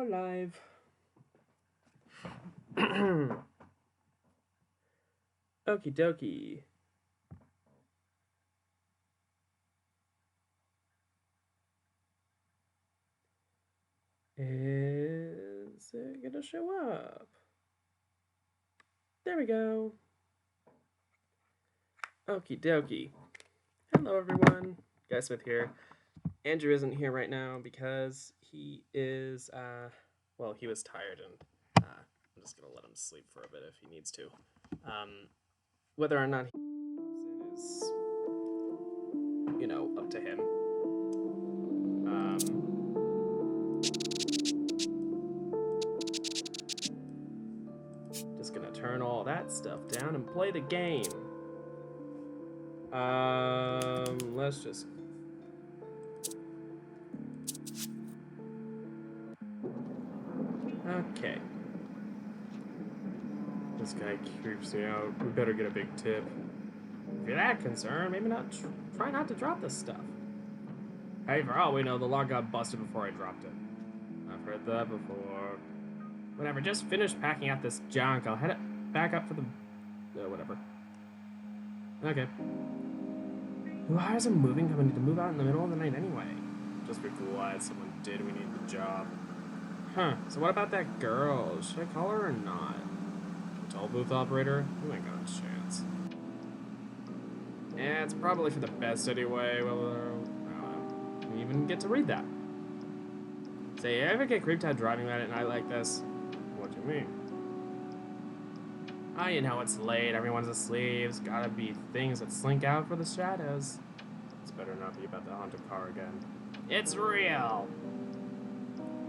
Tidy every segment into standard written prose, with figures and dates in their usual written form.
live. Okie dokie. Is it gonna show up? There we go. Okie dokie. Hello everyone. Guy Smith here. Andrew isn't here right now because he is, well, he was tired and I'm just gonna let him sleep for a bit if he needs to. Whether or not he is, up to him. Just gonna turn all that stuff down and play the game. Let's just... Okay. This guy creeps me out. We better get a big tip. If you're that concerned, maybe not. Try not to drop this stuff. Hey, for all we know, the lock got busted before I dropped it. I've heard that before. Whatever, just finish packing up this junk. I'll head it back up for the... whatever. Okay. Who hires a moving company to move out in the middle of the night anyway? Just be glad someone did. We need the job. Huh, so what about that girl? Should I call her or not? Toll booth operator? We ain't got a chance. Yeah, it's probably for the best anyway. Well, we even get to read that. Say, you ever get creeped out driving that at night like this? What do you mean? Oh, you know it's late. Everyone's asleep. There's gotta be things that slink out for the shadows. This better not be about the haunted car again. It's real!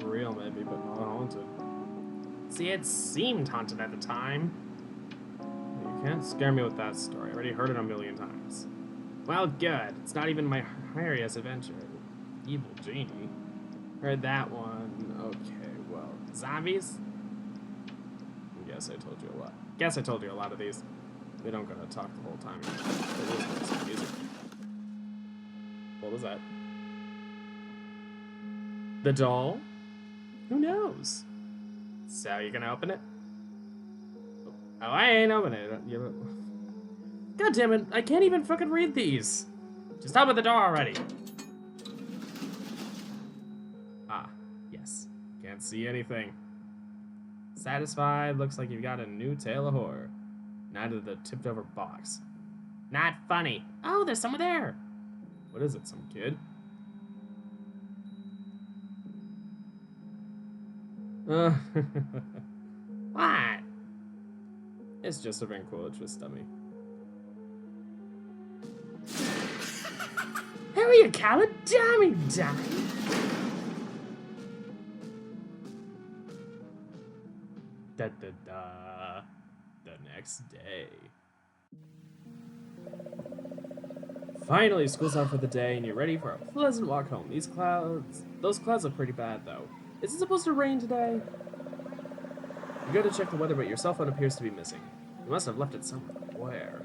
Real maybe, but not haunted. See, it seemed haunted at the time. You can't scare me with that story. I already heard it a million times. Well, good. It's not even my hairiest adventure. Evil genie. Heard that one. Okay, well, zombies? Guess I told you a lot. Guess I told you a lot of these. We don't gotta talk the whole time. What was that? The doll? Who knows? So, you gonna open it? Oh, I ain't opening it. God damn it, I can't even fucking read these. Just open the door already. Ah, yes. Can't see anything. Satisfied, looks like you've got a new tale of horror. Not of the tipped over box. Not funny. Oh, there's someone there. What is it, some kid? What? It's just a ventriloquist dummy. Who are you, coward? Dummy. Da da da. The next day. Finally, school's out for the day, and you're ready for a pleasant walk home. Those clouds look pretty bad, though. Is it supposed to rain today? You go to check the weather, but your cell phone appears to be missing. You must have left it somewhere. Where?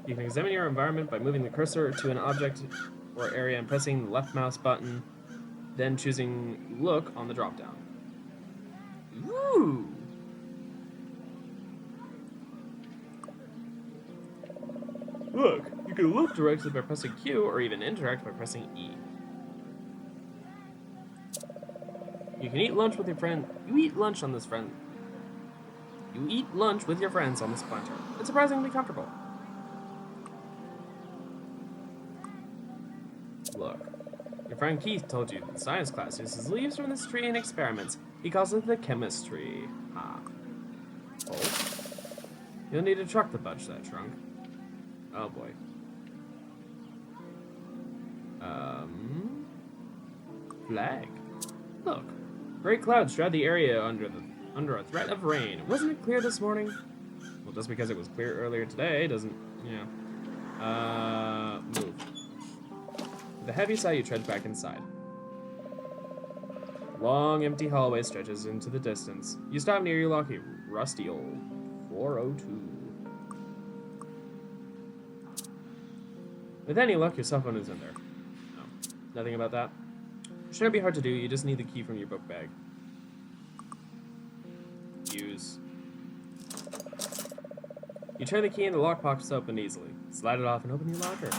You can examine your environment by moving the cursor to an object or area and pressing the left mouse button, then choosing Look on the drop-down. Ooh! Look, you can look directly by pressing Q or even interact by pressing E. You can eat lunch with your friend. You eat lunch on this friend. You eat lunch with your friends on this planter. It's surprisingly comfortable. Look, your friend Keith told you that science class uses leaves from this tree in experiments. He calls it the chemistry. Ah. Oh. You'll need a truck to budge that trunk. Oh boy. Flag. Look. Great clouds shroud the area under a threat of rain. Wasn't it clear this morning? Well, just because it was clear earlier today doesn't, move. With a heavy sigh, you trudge back inside. Long, empty hallway stretches into the distance. You stop near your lucky, rusty old 402. With any luck, your cell phone is in there. No, nothing about that. Shouldn't be hard to do, you just need the key from your book bag. shoes. You turn the key and the lock pops open easily. Slide it off and open your locker.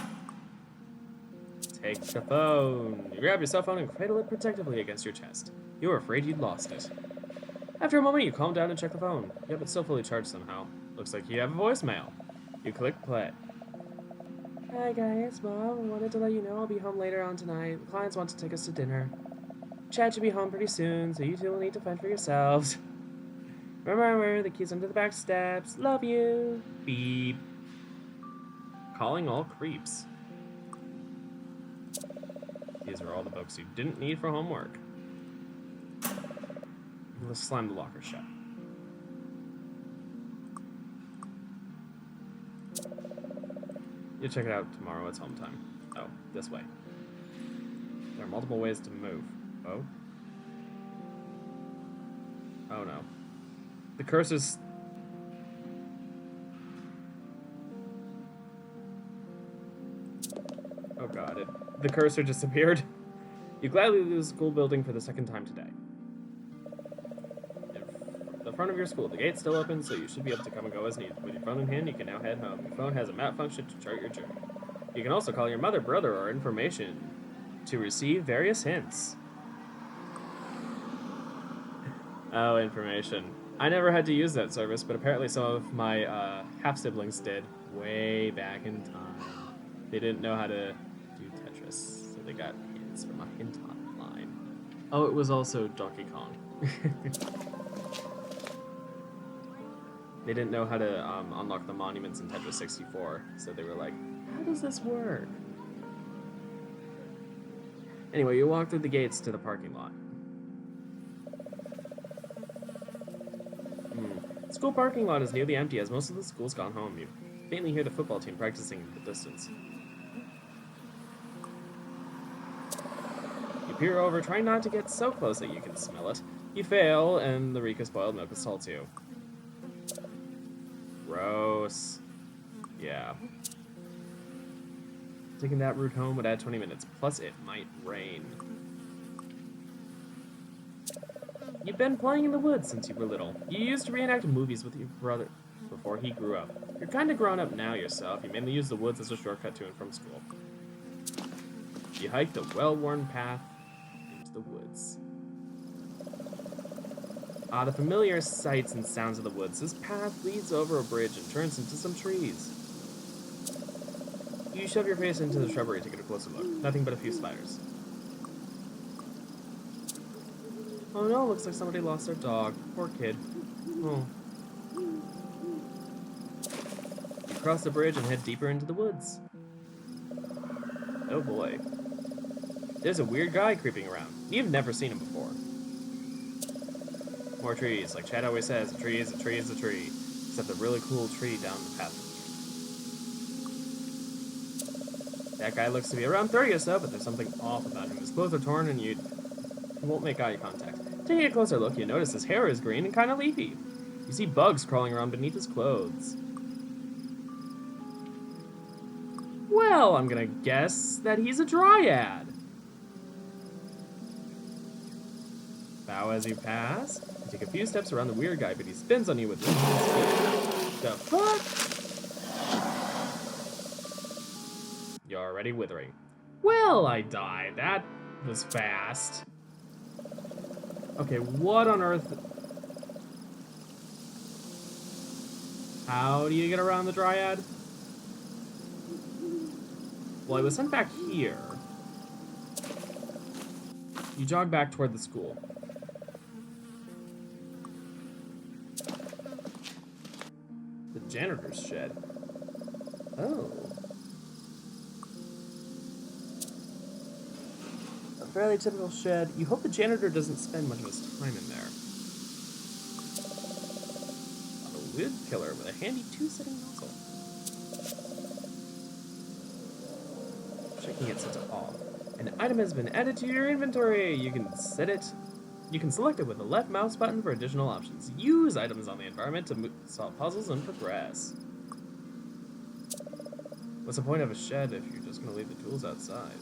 Take the phone. You grab your cell phone and cradle it protectively against your chest. You were afraid you'd lost it. After a moment, you calm down and check the phone. Yep, it's still fully charged somehow. Looks like you have a voicemail. You click play. Hi guys, Mom. I wanted to let you know I'll be home later on tonight. The clients want to take us to dinner. Chad should be home pretty soon, so you two will need to fend for yourselves. Remember, the key's under the back steps. Love you. Beep. Calling all creeps. These are all the books you didn't need for homework. Let's slam the locker shut. You check it out tomorrow. It's home time. Oh, this way. There are multiple ways to move. Oh? Oh no. The cursor's... Oh god, the cursor disappeared. You gladly leave the school building for the second time today. In the front of your school, the gate's still open, so you should be able to come and go as needed. With your phone in hand, you can now head home. Your phone has a map function to chart your journey. You can also call your mother, brother, or information to receive various hints. Oh, information. I never had to use that service, but apparently some of my half-siblings did way back in time. They didn't know how to do Tetris, so they got hints from a hint hotline. Oh, it was also Donkey Kong. They didn't know how to unlock the monuments in Tetris 64, so they were like, how does this work? Anyway, you walk through the gates to the parking lot. School parking lot is nearly empty as most of the school's gone home. You faintly hear the football team practicing in the distance. You peer over, trying not to get so close that you can smell it. You fail, and the reek of spoiled milk assaults you. Gross. Yeah. Taking that route home would add 20 minutes, plus it might rain. You've been playing in the woods since you were little. You used to reenact movies with your brother before he grew up. You're kind of grown up now yourself. You mainly use the woods as a shortcut to and from school. You hike the well-worn path into the woods. The familiar sights and sounds of the woods. This path leads over a bridge and turns into some trees. You shove your face into the shrubbery to get a closer look. Nothing but a few spiders. Oh no, looks like somebody lost their dog. Poor kid. Oh. You cross the bridge and head deeper into the woods. Oh boy. There's a weird guy creeping around. You've never seen him before. More trees. Like Chad always says, a tree is a tree is a tree. Except a really cool tree down the path. That guy looks to be around 30 or so, but there's something off about him. His clothes are torn and you won't make eye contact. Taking a closer look, you notice his hair is green and kind of leafy. You see bugs crawling around beneath his clothes. Well, I'm gonna guess that he's a dryad. Bow as you pass. You take a few steps around the weird guy, but he spins on you with his feet. The fuck? You're already withering. Well, I died. That was fast. Okay, what on earth? How do you get around the dryad? Well, I was sent back here. You jog back toward the school. The janitor's shed. Oh. A fairly typical shed. You hope the janitor doesn't spend much of his time in there. A lid killer with a handy two-setting nozzle. Checking it sets it off. An item has been added to your inventory. You can select it with the left mouse button for additional options. Use items on the environment to solve puzzles and progress. What's the point of a shed if you're just going to leave the tools outside?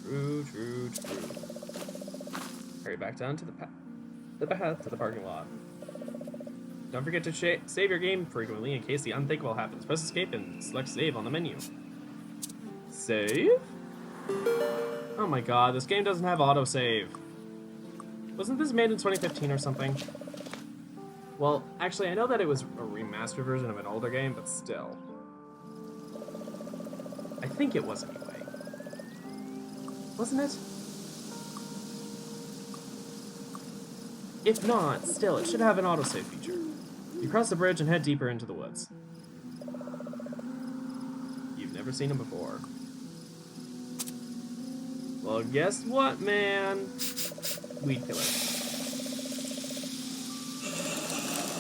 True, true, true. Hurry back down to the path to the parking lot. Don't forget to save your game frequently in case the unthinkable happens. Press escape and select save on the menu. Save? Oh my god, this game doesn't have autosave. Wasn't this made in 2015 or something? Well, actually, I know that it was a remastered version of an older game, but still. I think it was anyway. Wasn't it? If not, still, it should have an autosave feature. You cross the bridge and head deeper into the woods. You've never seen him before. Well, guess what, man? Weed killer.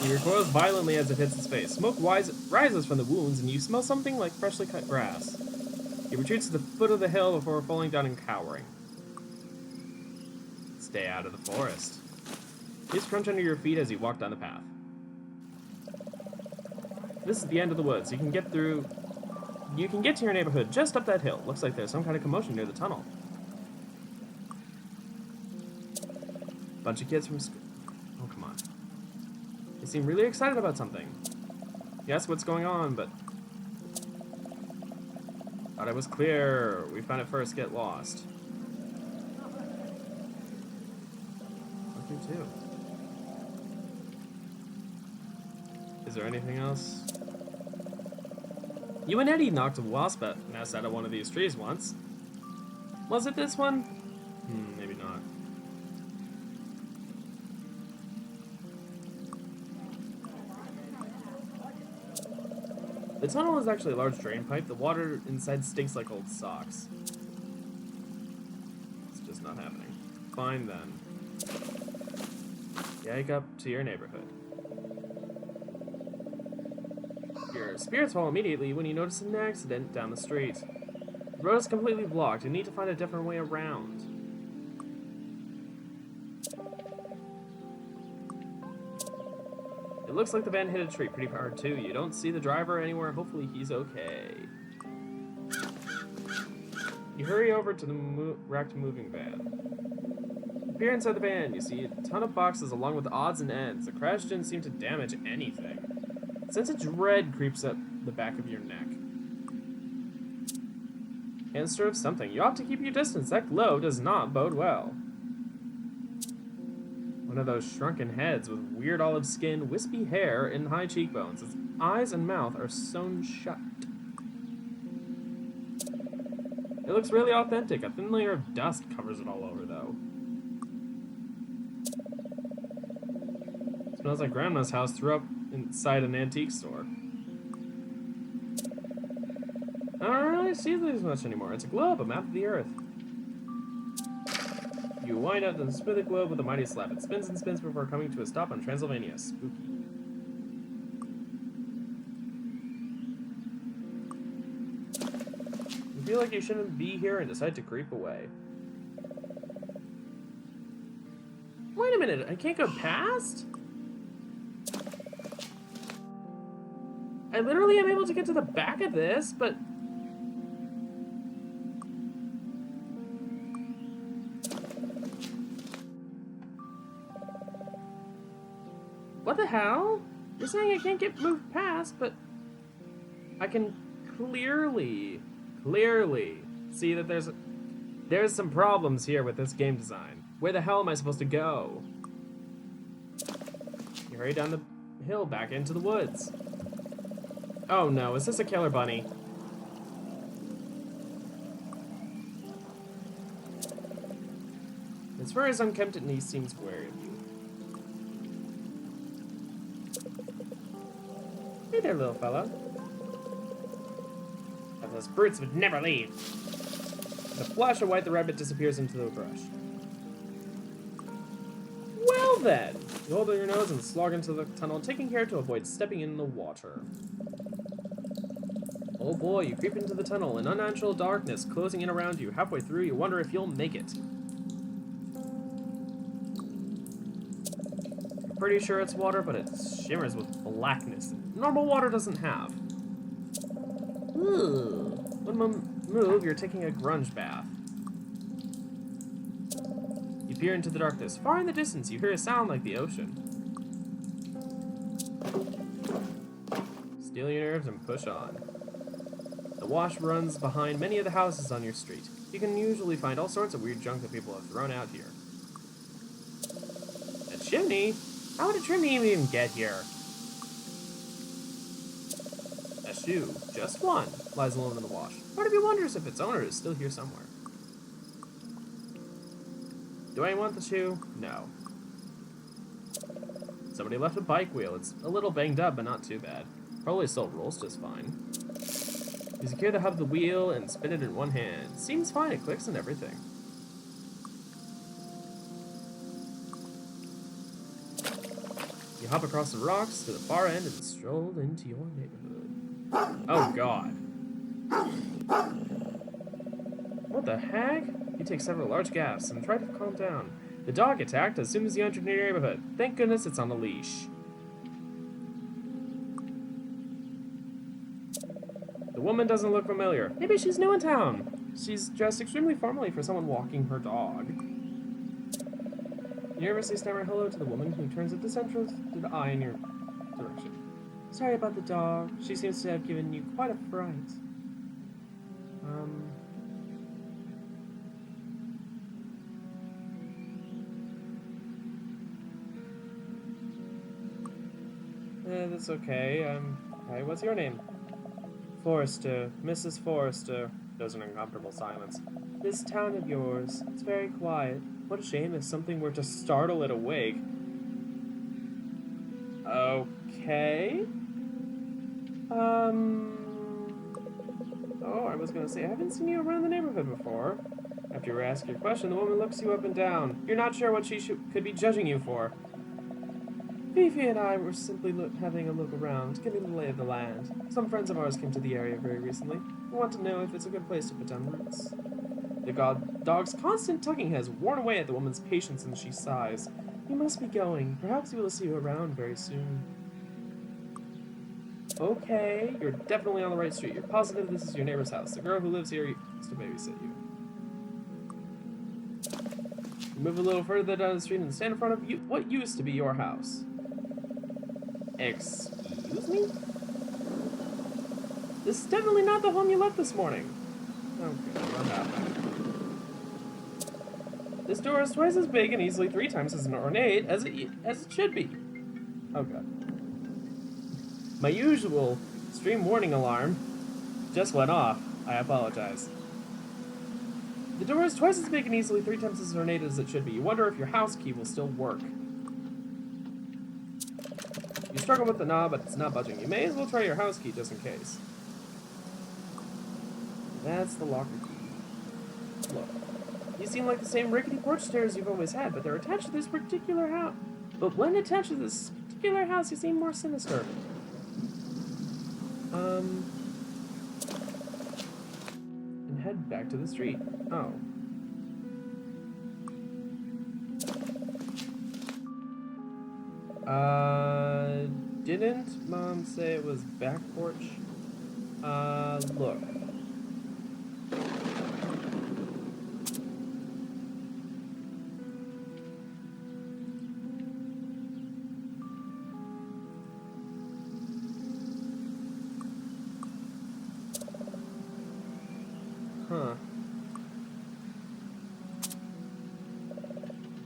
He recoils violently as it hits his face. Smoke rises from the wounds, and you smell something like freshly cut grass. He retreats to the foot of the hill before falling down and cowering. Stay out of the forest. Leaves crunch under your feet as you walk down the path. This is the end of the woods. You can get to your neighborhood just up that hill. Looks like there's some kind of commotion near the tunnel. Bunch of kids from school. Oh, come on. They seem really excited about something. Yes, what's going on, but... Thought it was clear. We found it first. Get lost. Okay, too. Is there anything else? You and Eddie knocked a wasp nest out of one of these trees once. Was it this one? Maybe not. The tunnel is actually a large drain pipe. The water inside stinks like old socks. It's just not happening. Fine then. Yike up to your neighborhood. Your spirits fall immediately when you notice an accident down the street. The road is completely blocked. You need to find a different way around. It looks like the van hit a tree pretty hard too. You don't see the driver anywhere. Hopefully he's okay. You hurry over to the wrecked moving van. Appear inside the van. You see a ton of boxes along with odds and ends. The crash didn't seem to damage anything. A sense of dread creeps up the back of your neck. And stir of something. You ought to keep your distance. That glow does not bode well. One of those shrunken heads with weird olive skin, wispy hair, and high cheekbones. Its eyes and mouth are sewn shut. It looks really authentic. A thin layer of dust covers it all over, though. It smells like Grandma's house threw up inside an antique store. I don't really see these much anymore. It's a globe, a map of the Earth. You wind up and spin the globe with a mighty slap. It spins and spins before coming to a stop on Transylvania. Spooky. You feel like you shouldn't be here and decide to creep away. Wait a minute, I can't go past? I literally am able to get to the back of this, but... What the hell? You're saying I can't get moved past, but I can clearly see that there's some problems here with this game design. Where the hell am I supposed to go? You hurry down the hill back into the woods. Oh no, is this a killer bunny? As far as unkempt and he seems wary of you. Hey there, little fella. But those brutes would never leave. With a flash of white, the rabbit disappears into the brush. Well then! You hold your nose and slog into the tunnel, taking care to avoid stepping in the water. Oh boy, you creep into the tunnel, an unnatural darkness closing in around you. Halfway through, you wonder if you'll make it. You're pretty sure it's water, but it shimmers with blackness that normal water doesn't have. Ooh. One move, you're taking a grunge bath. You peer into the darkness. Far in the distance, you hear a sound like the ocean. Steel your nerves and push on. The wash runs behind many of the houses on your street. You can usually find all sorts of weird junk that people have thrown out here. A chimney? How would a chimney even get here? A shoe, just one, lies alone in the wash. Part of me wonders if its owner is still here somewhere. Do I want the shoe? No. Somebody left a bike wheel. It's a little banged up, but not too bad. Probably still rolls just fine. You secure the hub of the wheel and spin it in one hand. Seems fine, it clicks and everything. You hop across the rocks to the far end and stroll into your neighborhood. Oh god. What the heck? You take several large gasps and try to calm down. The dog attacked as soon as you entered your neighborhood. Thank goodness it's on a leash. The woman doesn't look familiar. Maybe she's new in town. She's dressed extremely formally for someone walking her dog. You nervously stammer hello to the woman who turns a disinterested eye in your direction. Sorry about the dog. She seems to have given you quite a fright. That's okay. Hi, what's your name? Forrester. Mrs. Forrester. There's an uncomfortable silence. This town of yours, it's very quiet. What a shame if something were to startle it awake. Okay. Oh, I was gonna say, I haven't seen you around the neighborhood before. After you ask your question, the woman looks you up and down. You're not sure what she could be judging you for. Fifi and I were simply having a look around, getting the lay of the land. Some friends of ours came to the area very recently. We want to know if it's a good place to put down roots. The dog's constant tugging has worn away at the woman's patience, and she sighs. You must be going. Perhaps we will see you around very soon. Okay, you're definitely on the right street. You're positive this is your neighbor's house. The girl who lives here used to babysit you. You move a little further down the street and stand in front of what used to be your house. Excuse me? This is definitely not the home you left this morning. Okay, what happened? This door is twice as big and easily 3 times as ornate as it should be. Oh god. My usual stream warning alarm just went off. I apologize. The door is twice as big and easily 3 times as ornate as it should be. You wonder if your house key will still work. You struggle with the knob, but it's not budging. You may as well try your house key just in case. That's the locker key. Look, these seem like the same rickety porch stairs you've always had, but they're attached to this particular house. But when attached to this particular house, you seem more sinister. And head back to the street. Oh. Didn't Mom say it was back porch? Look. Huh.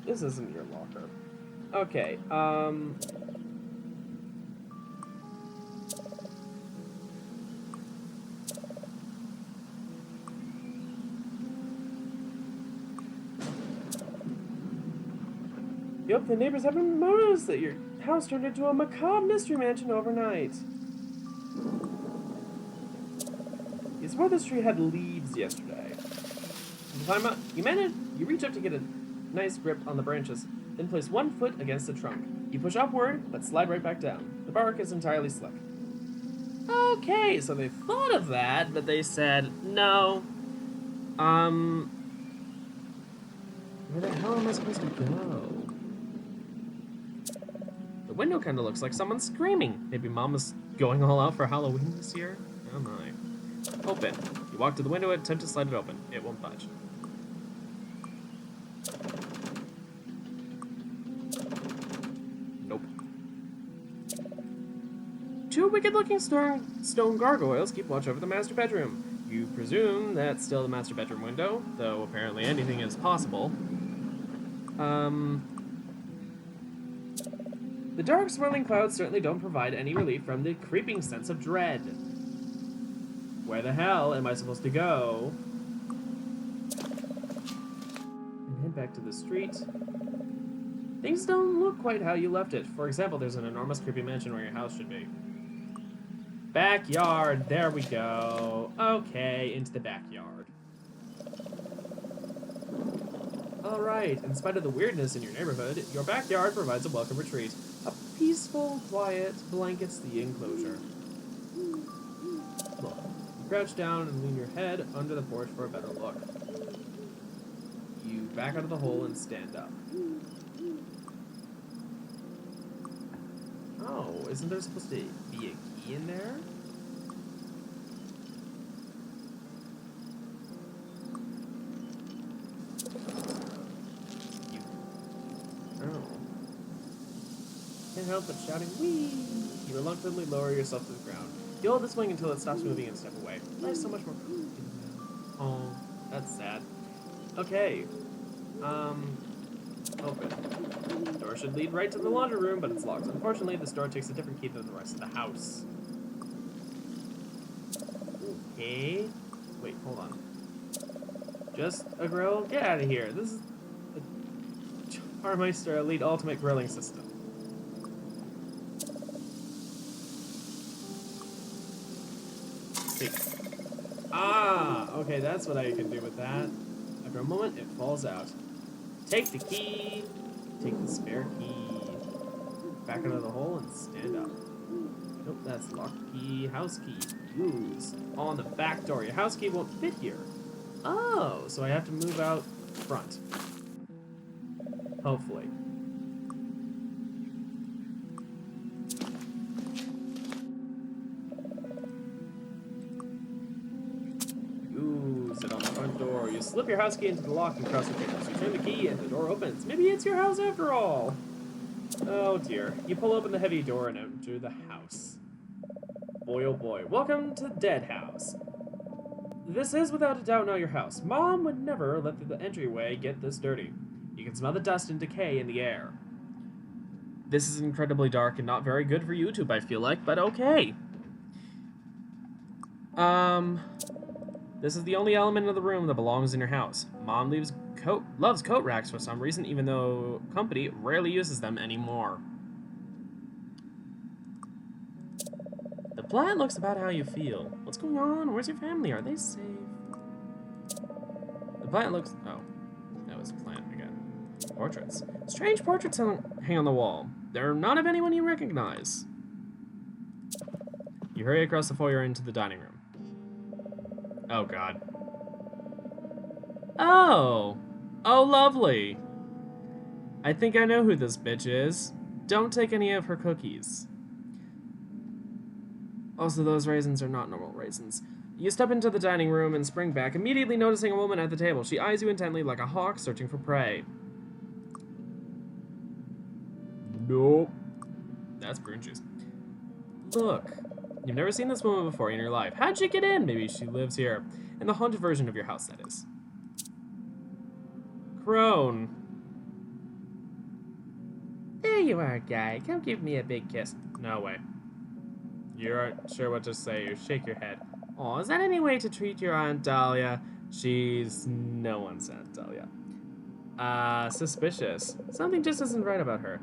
This isn't your locker. Okay, Yep, the neighbors haven't noticed that your house turned into a macabre mystery mansion overnight. You swore this tree had leaves yesterday. You reach up to get a nice grip on the branches, then place one foot against the trunk. You push upward, but slide right back down. The bark is entirely slick. Okay, so they thought of that, but they said, no. Where the hell am I supposed to go? The window kind of looks like someone's screaming. Maybe Mama's going all out for Halloween this year? Oh my. Open. You walk to the window and attempt to slide it open. It won't budge. Nope. Two wicked-looking stone gargoyles keep watch over the master bedroom. You presume that's still the master bedroom window, though apparently anything is possible. The dark, swirling clouds certainly don't provide any relief from the creeping sense of dread. Where the hell am I supposed to go? And head back to the street. Things don't look quite how you left it. For example, there's an enormous creepy mansion where your house should be. Backyard, there we go. Okay, into the backyard. Alright, in spite of the weirdness in your neighborhood, your backyard provides a welcome retreat. A peaceful, quiet blankets the enclosure. Look, crouch down and lean your head under the porch for a better look. You back out of the hole and stand up. Oh, isn't there supposed to be a key in there? Can't help but shouting, "Whee!" You reluctantly lower yourself to the ground. You hold the swing until it stops moving and step away. Life's so much more complicated now. Oh, that's sad. Okay. Open. The door should lead right to the laundry room, but it's locked. Unfortunately, this door takes a different key than the rest of the house. Okay. Wait, hold on. Just a grill? Get out of here. This is a Charmeister Elite Ultimate Grilling System. Ah, okay, that's what I can do with that. After a moment, it falls out. Take the key. Take the spare key. Back out of the hole and stand up. Nope, that's lock key. House key. Use. On the back door. Your house key won't fit here. Oh, so I have to move out front. Hopefully. Sit on the front door. You slip your house key into the lock and cross the fingers. You turn the key and the door opens. Maybe it's your house after all. Oh dear. You pull open the heavy door and enter the house. Boy oh boy. Welcome to the Dead House. This is without a doubt not your house. Mom would never let the entryway get this dirty. You can smell the dust and decay in the air. This is incredibly dark and not very good for YouTube, I feel like, but okay. This is the only element of the room that belongs in your house. Mom loves coat racks for some reason, even though company rarely uses them anymore. The plant looks about how you feel. What's going on? Where's your family? Are they safe? The plant looks... Oh, that was plant again. Portraits. Strange portraits hang on the wall. They're not of anyone you recognize. You hurry across the foyer into the dining room. Oh, God. Oh! Oh, lovely! I think I know who this bitch is. Don't take any of her cookies. Also, those raisins are not normal raisins. You step into the dining room and spring back, immediately noticing a woman at the table. She eyes you intently like a hawk searching for prey. Nope. That's prune juice. Look. You've never seen this woman before in your life. How'd you get in? Maybe she lives here. In the haunted version of your house, that is. Crone. There you are, guy. Come give me a big kiss. No way. You aren't sure what to say. You shake your head. Aw, is that any way to treat your Aunt Dahlia? She's no one's Aunt Dahlia. Suspicious. Something just isn't right about her.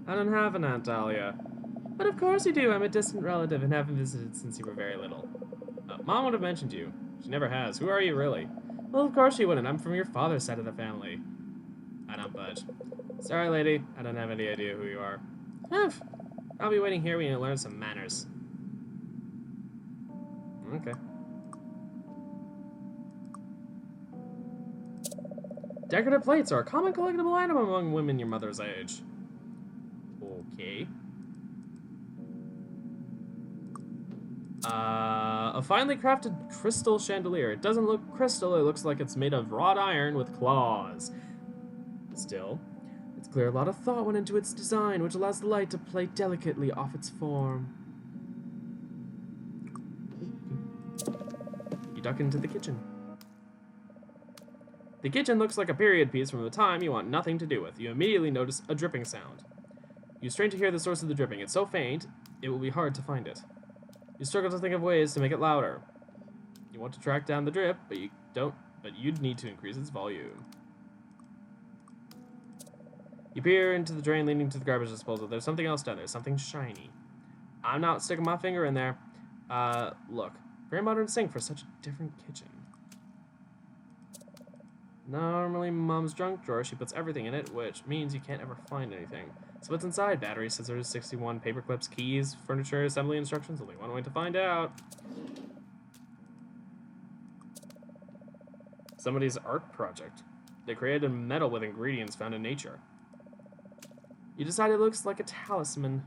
I don't have an Aunt Dahlia. But of course you do. I'm a distant relative and haven't visited since you were very little. Mom would have mentioned you. She never has. Who are you, really? Well, of course she wouldn't. I'm from your father's side of the family. I don't budge. Sorry, lady. I don't have any idea who you are. Humph. I'll be waiting here when you learn some manners. Okay. Decorative plates are a common collectible item among women your mother's age. Okay. A finely crafted crystal chandelier. It doesn't look crystal, it looks like it's made of wrought iron with claws. Still, it's clear a lot of thought went into its design, which allows the light to play delicately off its form. You duck into the kitchen. The kitchen looks like a period piece from a time you want nothing to do with. You immediately notice a dripping sound. You strain to hear the source of the dripping. It's so faint, it will be hard to find it. You struggle to think of ways to make it louder. You want to track down the drip, but you'd need to increase its volume. You peer into the drain leading to the garbage disposal. There's something else down there, something shiny. I'm not sticking my finger in there. Look. Very modern sink for such a different kitchen. Normally, Mom's junk drawer, she puts everything in it, which means you can't ever find anything. So what's inside? Batteries, scissors, 61 paper clips, keys, furniture, assembly instructions. Only one way to find out. Somebody's art project. They created metal with ingredients found in nature. You decide it looks like a talisman.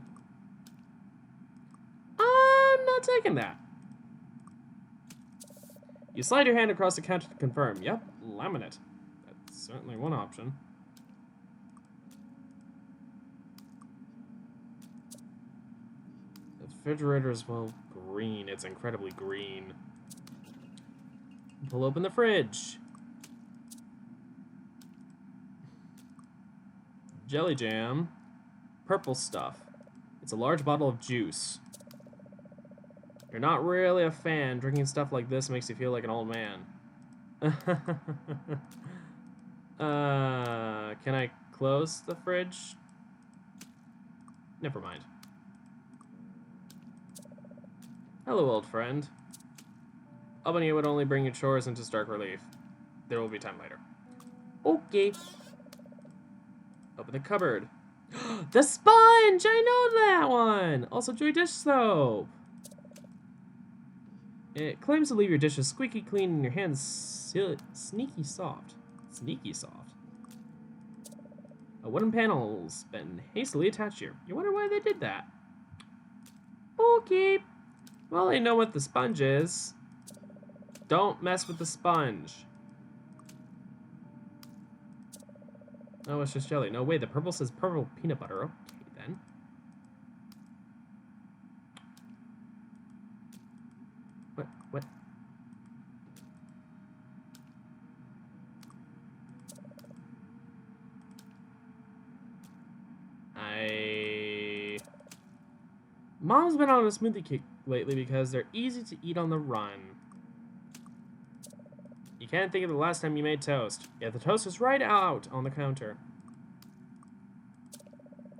I'm not taking that. You slide your hand across the counter to confirm. Yep, laminate. That's certainly one option. The refrigerator is, well, green. It's incredibly green. Pull open the fridge. Jelly jam. Purple stuff. It's a large bottle of juice. You're not really a fan. Drinking stuff like this makes you feel like an old man. Can I close the fridge? Never mind. Hello, old friend. Opening it would only bring you chores into stark relief. There will be time later. Okay. Open the cupboard. The sponge! I know that one! Also, Joy dish soap. It claims to leave your dishes squeaky clean and your hands sneaky soft. Sneaky soft. A wooden panel's been hastily attached here. You wonder why they did that. Okay. Well, I know what the sponge is. Don't mess with the sponge. Oh, it's just jelly. No, wait, the purple says purple peanut butter. Okay, then. What? Mom's been on a smoothie kick lately because they're easy to eat on the run. You can't think of the last time you made toast. Yet the toast is right out on the counter.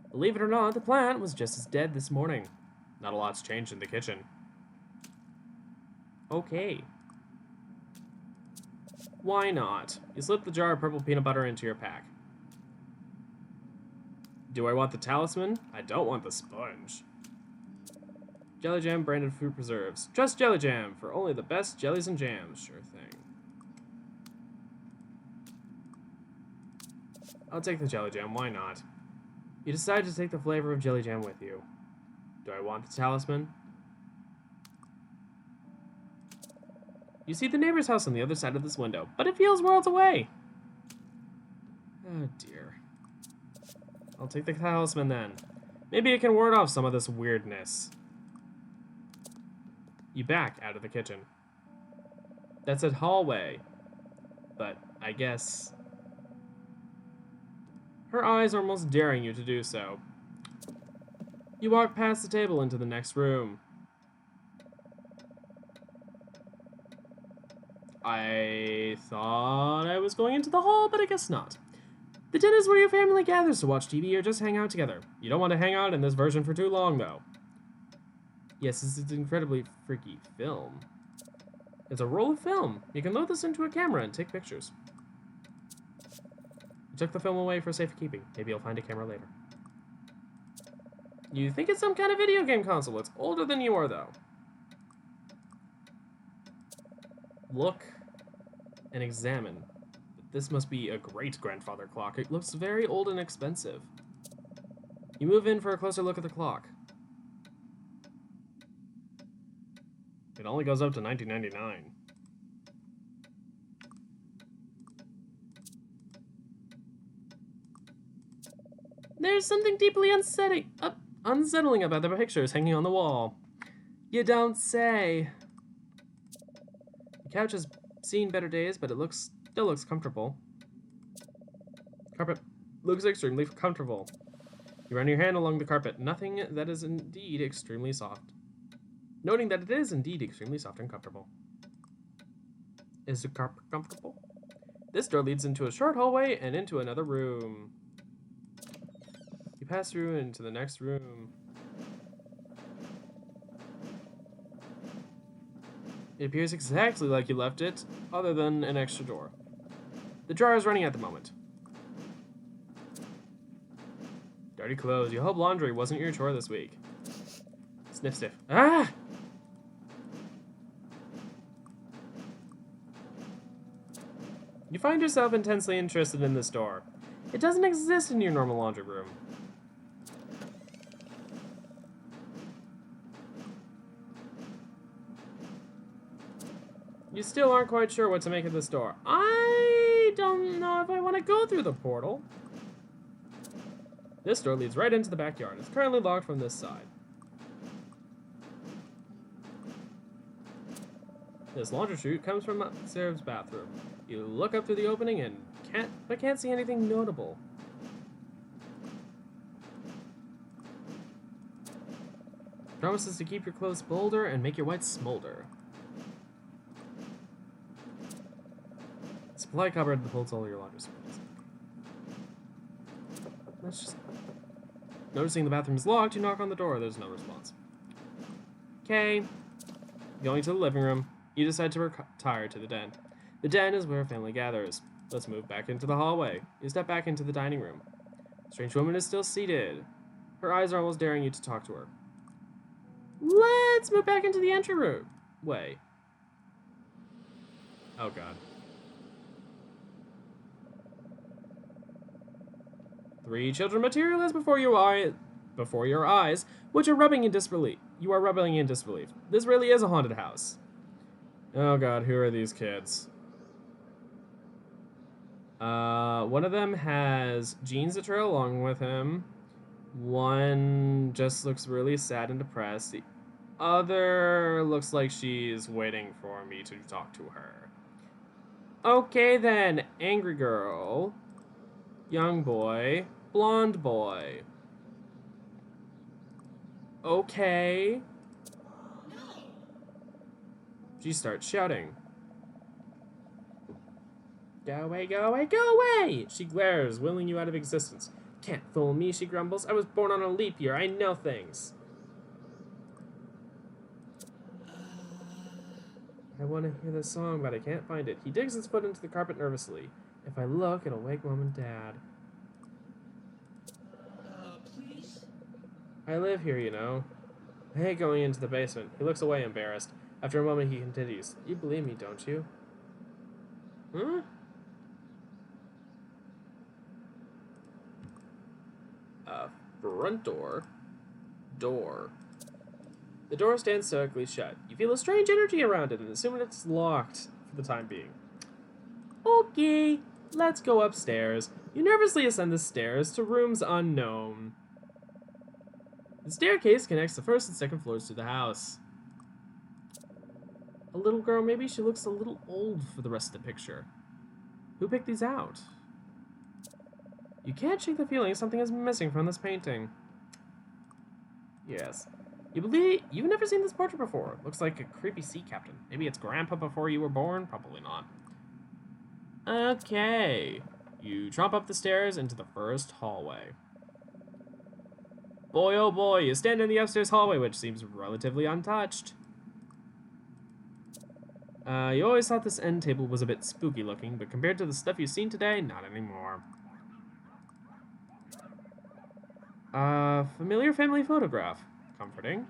Believe it or not, the plant was just as dead this morning. Not a lot's changed in the kitchen. Okay. Why not? You slip the jar of purple peanut butter into your pack. Do I want the talisman? I don't want the sponge. Jelly Jam branded fruit preserves. Trust Jelly Jam for only the best jellies and jams. Sure thing. I'll take the Jelly Jam, why not? You decide to take the flavor of Jelly Jam with you. Do I want the talisman? You see the neighbor's house on the other side of this window, but it feels worlds away. Oh dear. I'll take the talisman then. Maybe it can ward off some of this weirdness. You back out of the kitchen. That's a hallway. But I guess... Her eyes are almost daring you to do so. You walk past the table into the next room. I thought I was going into the hall, but I guess not. The den is where your family gathers to watch TV or just hang out together. You don't want to hang out in this version for too long, though. Yes, this is an incredibly freaky film. It's a roll of film. You can load this into a camera and take pictures. You took the film away for safekeeping. Maybe you'll find a camera later. You think it's some kind of video game console. It's older than you are, though. Look and examine. This must be a great-grandfather clock. It looks very old and expensive. You move in for a closer look at the clock. It only goes up to 1999. There's something deeply unsettling about the pictures hanging on the wall. You don't say. You couch has seen better days, but still looks comfortable. Carpet looks extremely comfortable. You run your hand along the carpet, noting that it is indeed extremely soft and comfortable. Is the carpet comfortable? This door leads into a short hallway and into another room. You pass through into the next room. It appears exactly like you left it, other than an extra door. The dryer is running at the moment. Dirty clothes. You hope laundry wasn't your chore this week. Sniff, sniff. Ah! You find yourself intensely interested in this door. It doesn't exist in your normal laundry room. You still aren't quite sure what to make of this door. I don't know if I want to go through the portal. This door leads right into the backyard. It's currently locked from this side. This laundry chute comes from upstairs bathroom. You look up through the opening and can't see anything notable. Promises to keep your clothes bolder and make your whites smolder. Supply cupboard holds all your laundry supplies. Let's just... Noticing the bathroom is locked, you knock on the door. There's no response. Okay. Going to the living room, you decide to retire to the den. The den is where family gathers. Let's move back into the hallway. You step back into the dining room. Strange woman is still seated. Her eyes are almost daring you to talk to her. Let's move back into the entry room. Way. Oh god. 3 children materialize before your eyes, which are rubbing in disbelief. You are rubbing in disbelief. This really is a haunted house. Oh god, who are these kids? One of them has jeans that trail along with him. One just looks really sad and depressed. The other looks like she's waiting for me to talk to her. Okay then, angry girl, young boy, blonde boy. Okay. She starts shouting. Go away, go away, go away! She glares, willing you out of existence. Can't fool me, she grumbles. I was born on a leap year. I know things. I want to hear this song, but I can't find it. He digs his foot into the carpet nervously. If I look, it'll wake Mom and Dad. Please? I live here, you know. I hate going into the basement. He looks away, embarrassed. After a moment, he continues. You believe me, don't you? Huh? Front door. Door. The door stands stoically shut. You feel a strange energy around it and assume it's locked for the time being. Okay, let's go upstairs. You nervously ascend the stairs to rooms unknown. The staircase connects the first and second floors to the house. A little girl, maybe she looks a little old for the rest of the picture. Who picked these out? You can't shake the feeling something is missing from this painting. Yes. You've never seen this portrait before. Looks like a creepy sea captain. Maybe it's Grandpa before you were born? Probably not. Okay. You tromp up the stairs into the first hallway. Boy, oh boy, you stand in the upstairs hallway, which seems relatively untouched. You always thought this end table was a bit spooky looking, but compared to the stuff you've seen today, not anymore. Familiar family photograph. Comforting.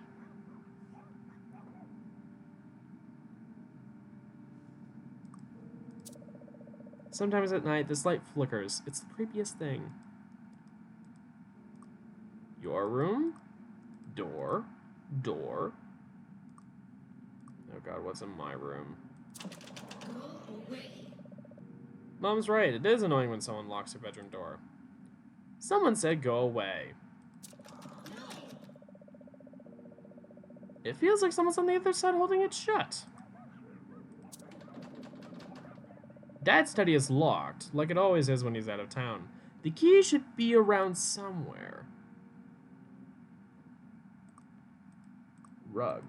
Sometimes at night, this light flickers. It's the creepiest thing. Your room? Door. Door. Oh god, what's in my room? Go away. Mom's right, it is annoying when someone locks your bedroom door. Someone said go away. It feels like someone's on the other side holding it shut. That study is locked, like it always is when he's out of town. The key should be around somewhere. Rug.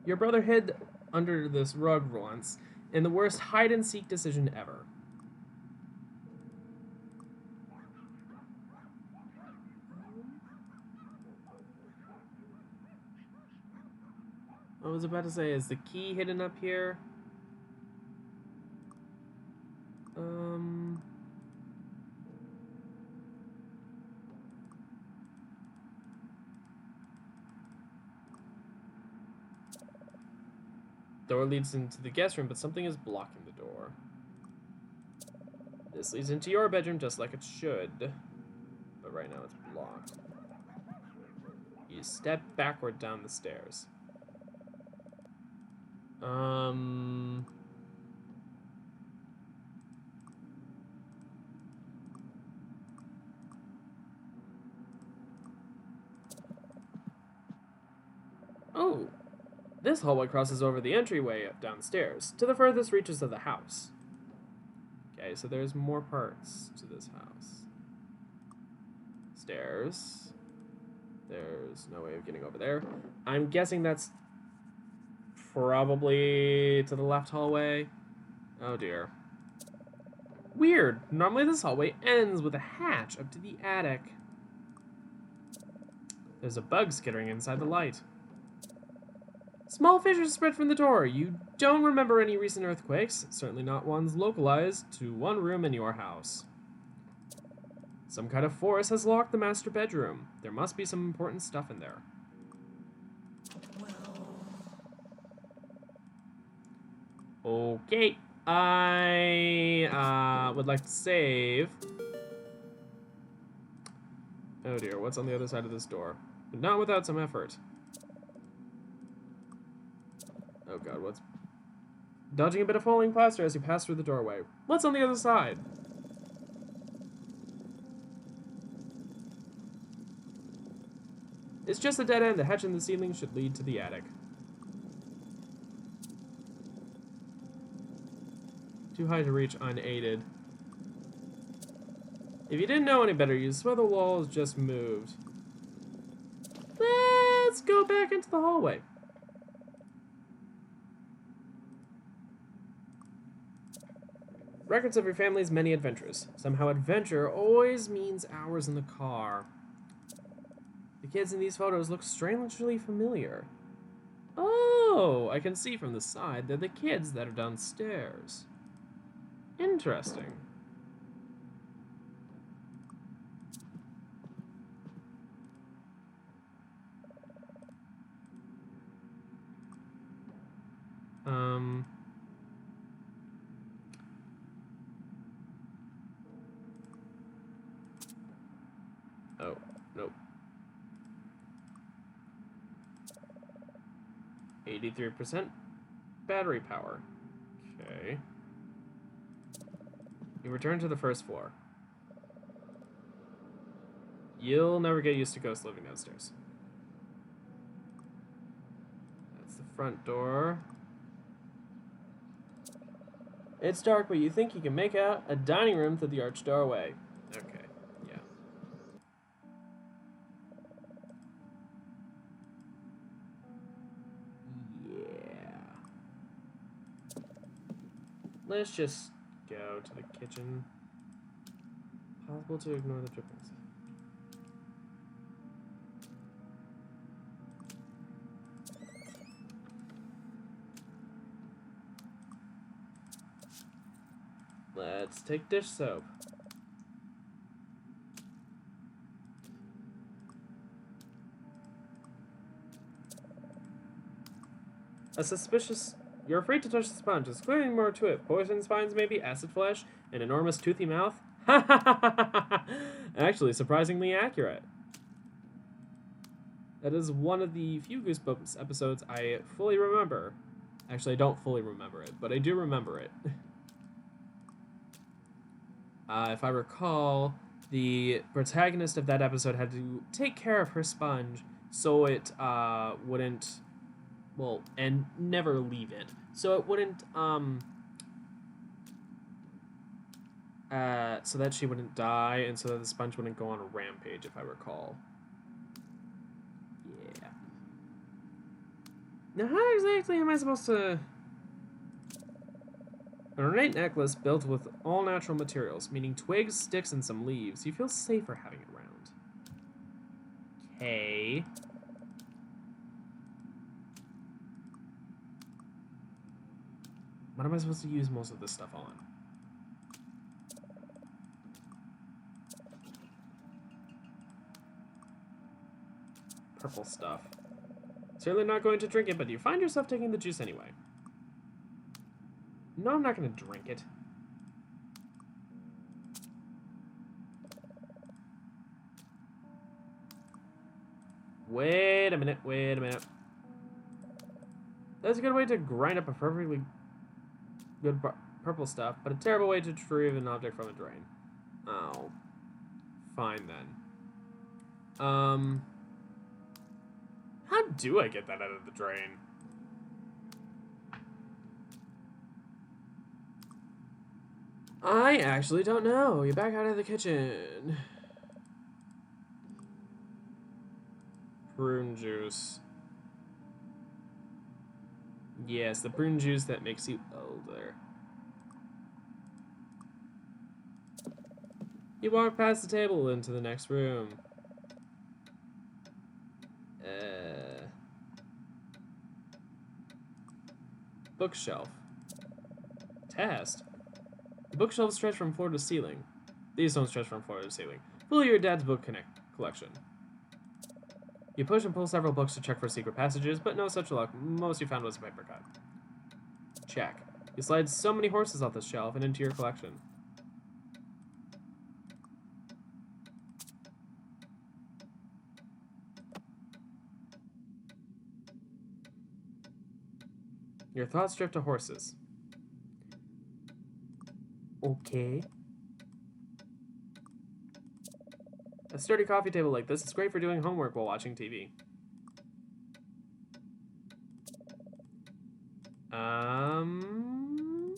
Your brother hid under this rug once, in the worst hide-and-seek decision ever. I was about to say, is the key hidden up here? Door leads into the guest room, but something is blocking the door. This leads into your bedroom just like it should. But right now it's blocked. You step backward down the stairs. Oh, this hallway crosses over the entryway downstairs to the furthest reaches of the house. Okay, so there's more parts to this house. Stairs. There's no way of getting over there. I'm guessing that's probably to the left hallway. Oh dear. Weird. Normally this hallway ends with a hatch up to the attic. There's a bug skittering inside the light. Small fissures spread from the door. You don't remember any recent earthquakes, certainly not ones localized to one room in your house. Some kind of force has locked the master bedroom. There must be some important stuff in there. Okay, I would like to save. Oh dear, what's on the other side of this door? But not without some effort. Oh god, what's... Dodging a bit of falling plaster as you pass through the doorway. What's on the other side? It's just a dead end. A hatch in the ceiling should lead to the attic. Too high to reach unaided. If you didn't know any better, you'd swear the walls just moved. Let's go back into the hallway. Records of your family's many adventures. Somehow adventure always means hours in the car. The kids in these photos look strangely familiar. Oh, I can see from the side they're the kids that are downstairs. Interesting. Oh, nope. 83% battery power. Okay. You return to the first floor. You'll never get used to ghosts living downstairs. That's the front door. It's dark, but you think you can make out a dining room through the arched doorway. Okay, yeah. Yeah. Let's just go to the kitchen. Possible to ignore the drippings. Let's take dish soap. A suspicious... You're afraid to touch the sponge. There's clearly more to it. Poison spines, maybe? Acid flesh? An enormous toothy mouth? Actually, surprisingly accurate. That is one of the few Goosebumps episodes I fully remember. Actually, I don't fully remember it, but I do remember it. If I recall, the protagonist of that episode had to take care of her sponge so it wouldn't, well, and never leave it. So it wouldn't So that she wouldn't die, and so that the sponge wouldn't go on a rampage, if I recall. Yeah. Now, how exactly am I supposed to... An ornate necklace built with all natural materials, meaning twigs, sticks, and some leaves. You feel safer having it around. Okay. What am I supposed to use most of this stuff on? Purple stuff. Certainly not going to drink it, but you find yourself taking the juice anyway. No, I'm not going to drink it. Wait a minute, wait a minute. That's a good way to grind up a perfectly good purple stuff, but a terrible way to retrieve an object from a drain. Oh. Fine then. How do I get that out of the drain? I actually don't know. You're back out of the kitchen. Prune juice. Yes, the prune juice that makes you older. You walk past the table into the next room. Bookshelf. Test. The bookshelves stretch from floor to ceiling. These don't stretch from floor to ceiling. Full of your dad's book collection. You push and pull several books to check for secret passages, but no such luck. Most you found was a paper cut. Check. You slide so many horses off the shelf and into your collection. Your thoughts drift to horses. Okay. A sturdy coffee table like this is great for doing homework while watching TV. I'm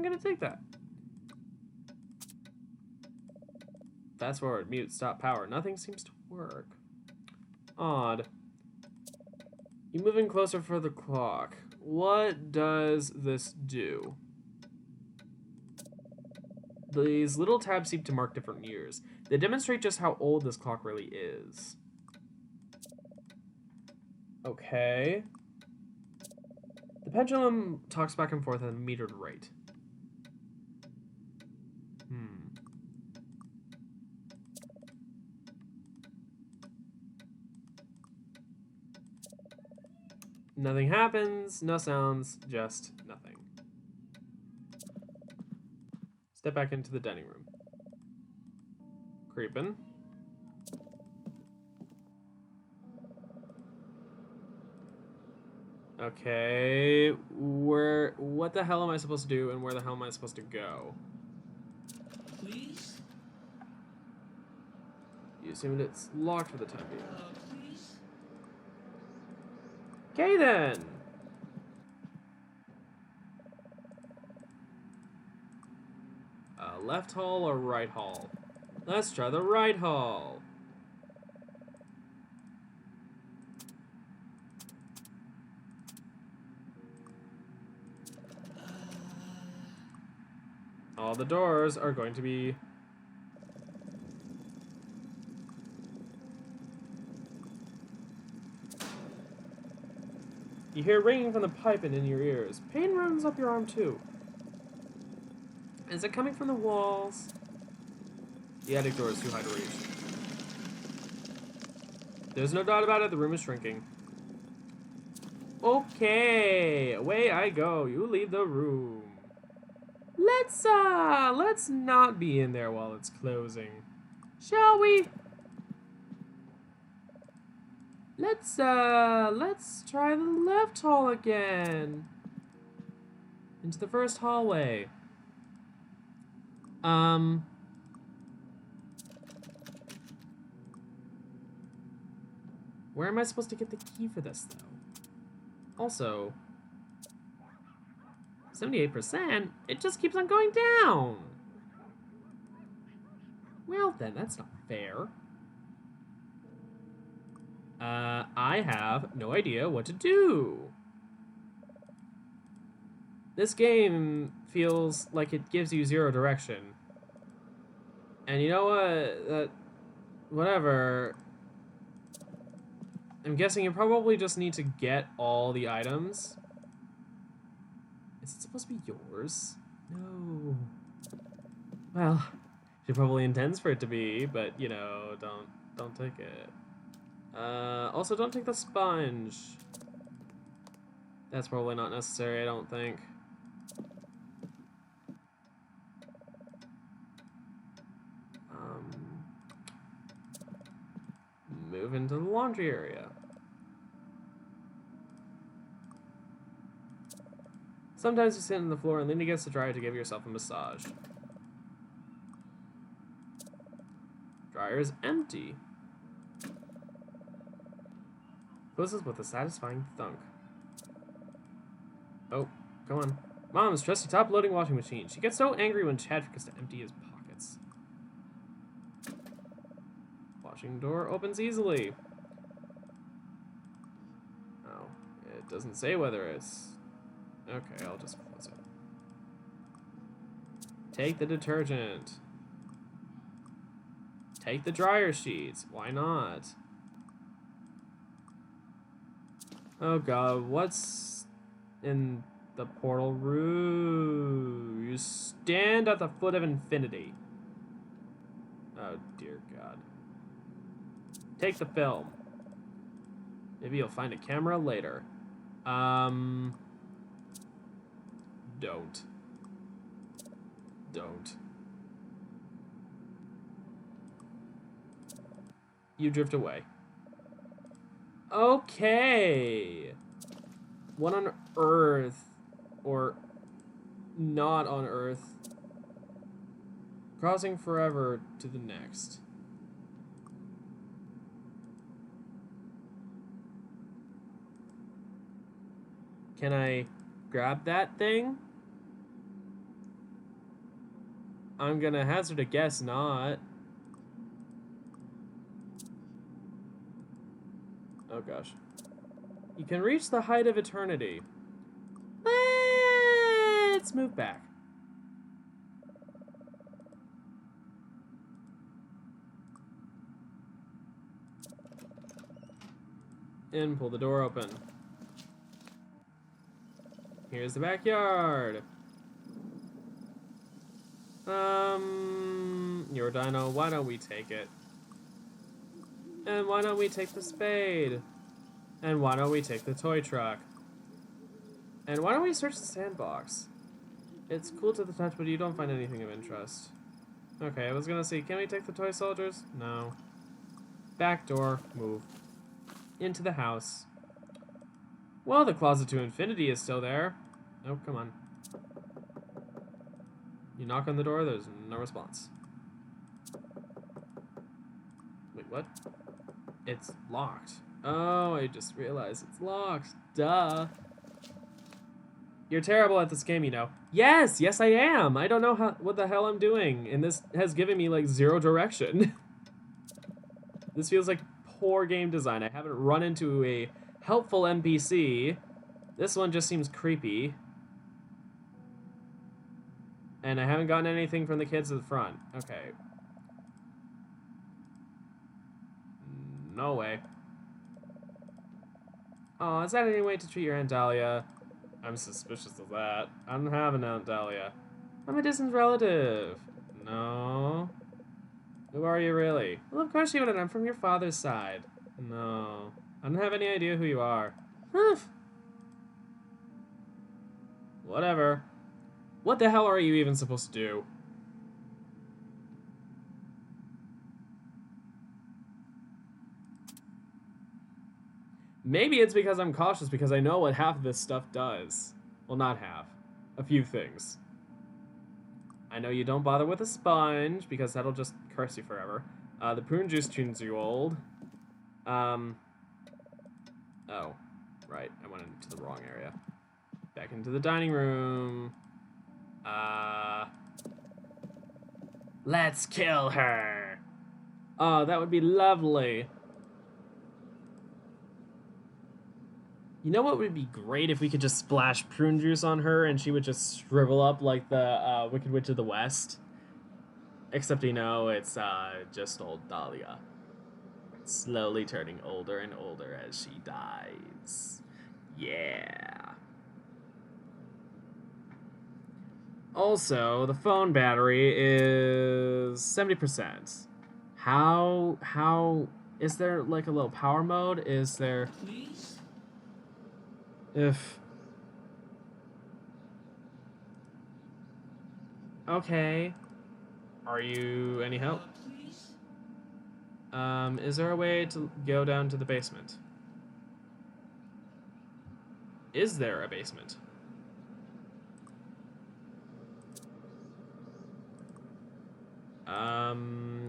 gonna take that. Fast forward, mute, stop power. Nothing seems to work. Odd. You move in closer for the clock. What does this do? These little tabs seem to mark different years. They demonstrate just how old this clock really is. Okay. The pendulum talks back and forth at a metered rate. Nothing happens, no sounds, just nothing. Step back into the dining room. Creepin'. Okay, what the hell am I supposed to do and where the hell am I supposed to go? Please? You assumed it's locked for the time being. Please? Okay then. Left hall or right hall? Let's try the right hall. All the doors are going to be... You hear ringing from the pipe and in your ears. Pain runs up your arm too. Is it coming from the walls? The attic door is too high to reach. There's no doubt about it, the room is shrinking. Okay, away I go. You leave the room. Let's not be in there while it's closing. Shall we? Let's try the left hall again. Into the first hallway. Where am I supposed to get the key for this, though? Also, 78%? It just keeps on going down. Well then, that's not fair. I have no idea what to do. This game feels like it gives you zero direction. And you know what? Whatever. I'm guessing you probably just need to get all the items. Is it supposed to be yours? No. Well, she probably intends for it to be, but you know, don't take it. Also don't take the sponge. That's probably not necessary, I don't think. Move into the laundry area. Sometimes you sit on the floor and lean against the dryer to give yourself a massage. Dryer is empty. Closes with a satisfying thunk. Oh, come on. Mom's trusty top-loading washing machine. She gets so angry when Chad forgets to empty his pockets. Washing door opens easily. Oh, it doesn't say whether it's... Okay, I'll just close it. Take the detergent. Take the dryer sheets. Why not? Oh god, what's in the portal room? You stand at the foot of infinity. Oh dear god. Take the film. Maybe you'll find a camera later. Don't. Don't. You drift away. Okay. What on earth, or not on earth, crossing forever to the next. Can I grab that thing? I'm gonna hazard a guess not. Oh gosh. You can reach the height of eternity. Let's move back. And pull the door open. Here's the backyard. Your dino, why don't we take it? And why don't we take the spade? And why don't we take the toy truck? And why don't we search the sandbox? It's cool to the touch, but you don't find anything of interest. Okay, I was gonna say, can we take the toy soldiers? No. Back door, move. Into the house. Well, the closet to infinity is still there. Oh, come on. You knock on the door, there's no response. Wait, what? It's locked. Oh, I just realized it's locked. Duh. You're terrible at this game, you know. Yes, I am. I don't know what the hell I'm doing, and this has given me like zero direction. This feels like poor game design. I haven't run into a helpful NPC. This one just seems creepy. And I haven't gotten anything from the kids at the front. Okay. No way. Oh, is that any way to treat your Aunt Dahlia? I'm suspicious of that. I don't have an Aunt Dahlia. I'm a distant relative. No. Who are you really? Well, of course you wouldn't. I'm from your father's side. No. I don't have any idea who you are. Whatever. What the hell are you even supposed to do? Maybe it's because I'm cautious because I know what half of this stuff does. Well, not half. A few things. I know you don't bother with a sponge because that'll just curse you forever. The prune juice tunes you old. Oh. Right. I went into the wrong area. Back into the dining room. Let's kill her. Oh, that would be lovely. You know what would be great if we could just splash prune juice on her and she would just shrivel up like the Wicked Witch of the West? Except, you know, it's just old Dahlia. Slowly turning older and older as she dies. Yeah. Also, the phone battery is 70%. How is there like a little power mode? Is there Please? if okay. Are you any help? Please? Is there a way to go down to the basement? Is there a basement?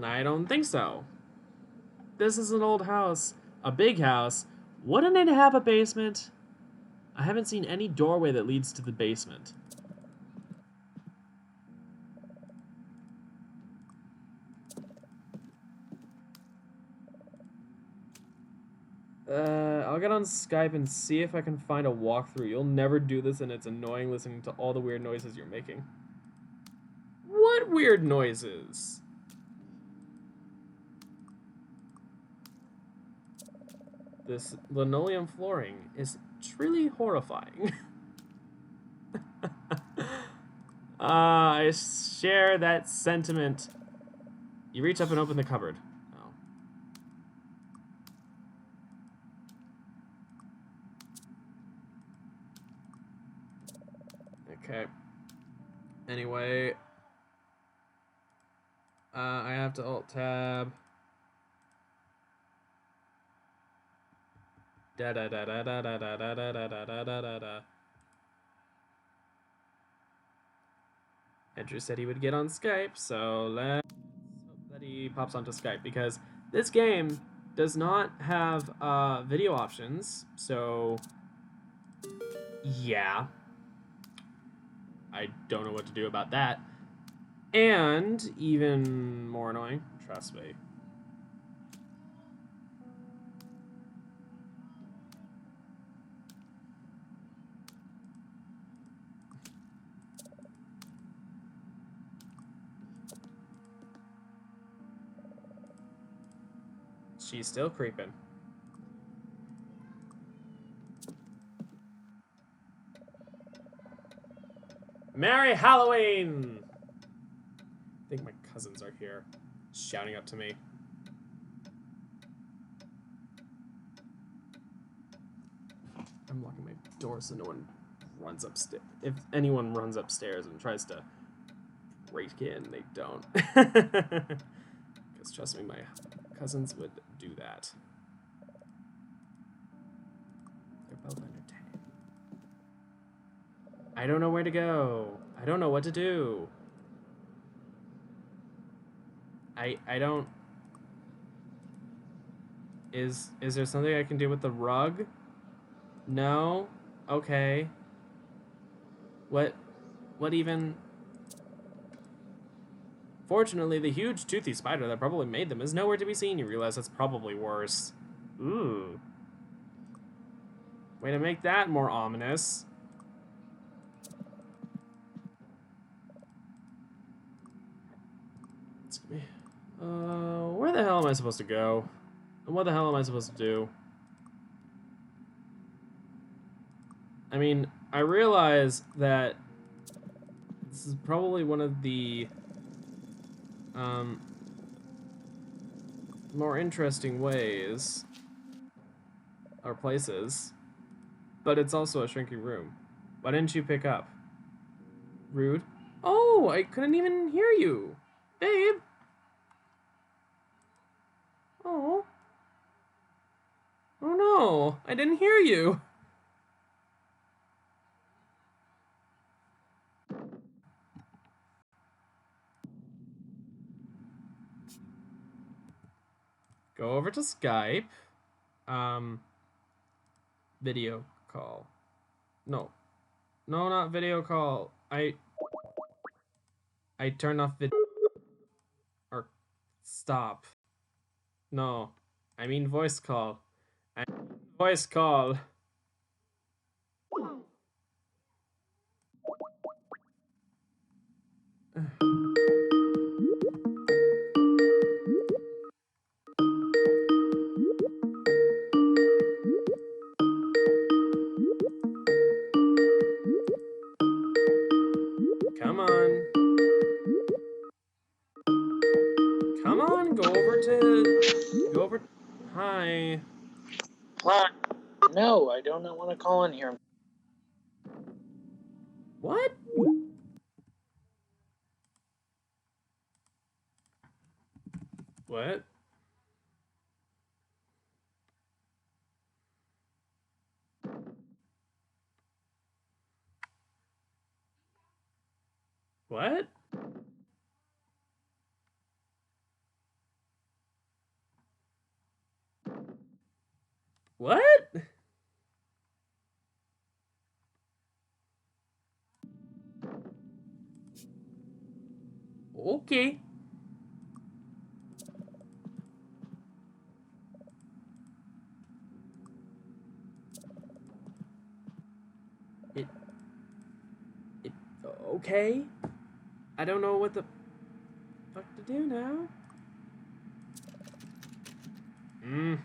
I don't think so. This is an old house. A big house. Wouldn't it have a basement? I haven't seen any doorway that leads to the basement. I'll get on Skype and see if I can find a walkthrough. You'll never do this, and it's annoying listening to all the weird noises you're making. What weird noises? This linoleum flooring is truly horrifying. I share that sentiment. You reach up and open the cupboard. Oh. Okay. Anyway. I have to Alt-Tab. Da da da da da da da da da da da da da da. Andrew said he would get on Skype, so let's hope that he pops onto Skype because this game does not have video options. So yeah, I don't know what to do about that. And even more annoying, trust me. She's still creeping. Merry Halloween! I think my cousins are here, shouting up to me. I'm locking my door so no one runs upstairs. If anyone runs upstairs and tries to break in, they don't. Because trust me, my cousins would do that. They're both entertained. I don't know where to go. I don't know what to do. I don't... Is there something I can do with the rug? No? Okay. What even... Fortunately, the huge toothy spider that probably made them is nowhere to be seen. You realize that's probably worse. Ooh. Way to make that more ominous. Excuse me. Where the hell am I supposed to go? And what the hell am I supposed to do? I mean, I realize that this is probably one of the more interesting ways or places, but it's also a shrinking room. Why didn't you pick up? Rude. Oh, I couldn't even hear you. Babe. Oh. Oh no, I didn't hear you. Go over to Skype. Video call. No. No, not video call. I turned off video. Or stop. No. I mean voice call. I mean voice call. Come on. Come on, go over. Hi. No, I do not want to call in here. What? What? What? What? Okay. It. It. Okay. I don't know what the fuck to do now. Hmm.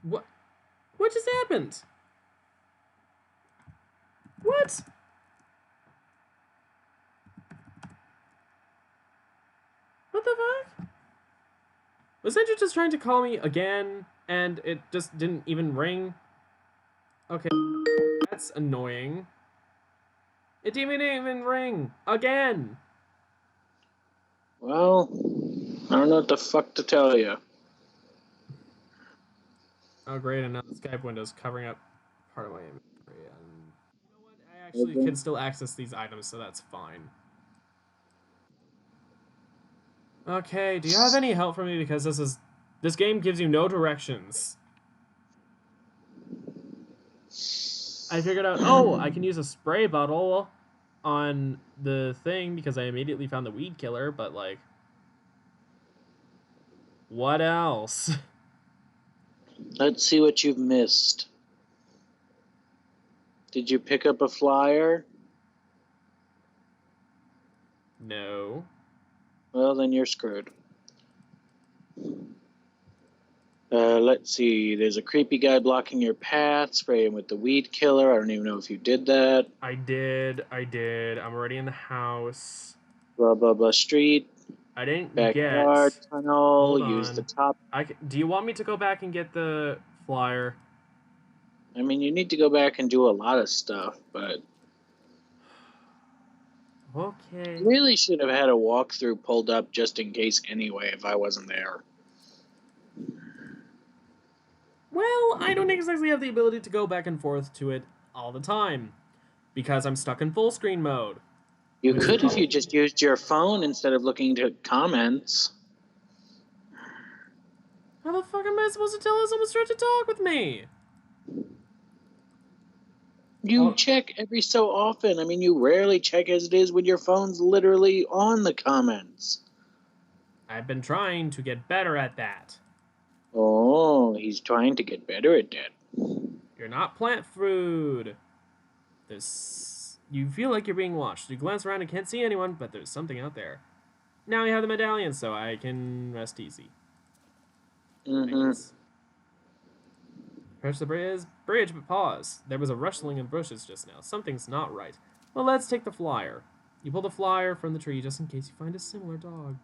What? What just happened? What? What the fuck? Was Andrew just trying to call me again and it just didn't even ring? Okay, that's annoying. It didn't even ring again. Well, I don't know what the fuck to tell you. Oh great, and now the Skype window is covering up part of my inventory. And you know what? I actually can still access these items, so that's fine. Okay, do you have any help for me? Because this game gives you no directions. I figured out, oh, I can use a spray bottle on the thing because I immediately found the weed killer, but like, what else? Let's see what you've missed. Did you pick up a flyer? No. Well, then you're screwed. Let's see. There's a creepy guy blocking your path. Spray him with the weed killer. I don't even know if you did that. I did. I'm already in the house. Blah, blah, blah. Street. I didn't Backyard. get. Tunnel. Hold Use on. the top. Do you want me to go back and get the flyer? I mean, you need to go back and do a lot of stuff, but Okay. really should have had a walkthrough pulled up just in case anyway if I wasn't there. Well, I don't exactly have the ability to go back and forth to it all the time because I'm stuck in full screen mode. You could if you just used your phone instead of looking to comments. How the fuck am I supposed to tell someone's trying to talk with me? You check every so often. I mean, you rarely check as it is when your phone's literally on the comments. I've been trying to get better at that. Oh, he's trying to get better at that. You're not plant food. You feel like you're being watched. You glance around and can't see anyone, but there's something out there. Now you have the medallion, so I can rest easy. Mm-hmm. Approach the bridge, but pause. There was a rustling in bushes just now. Something's not right. Well, let's take the flyer. You pull the flyer from the tree just in case you find a similar dog.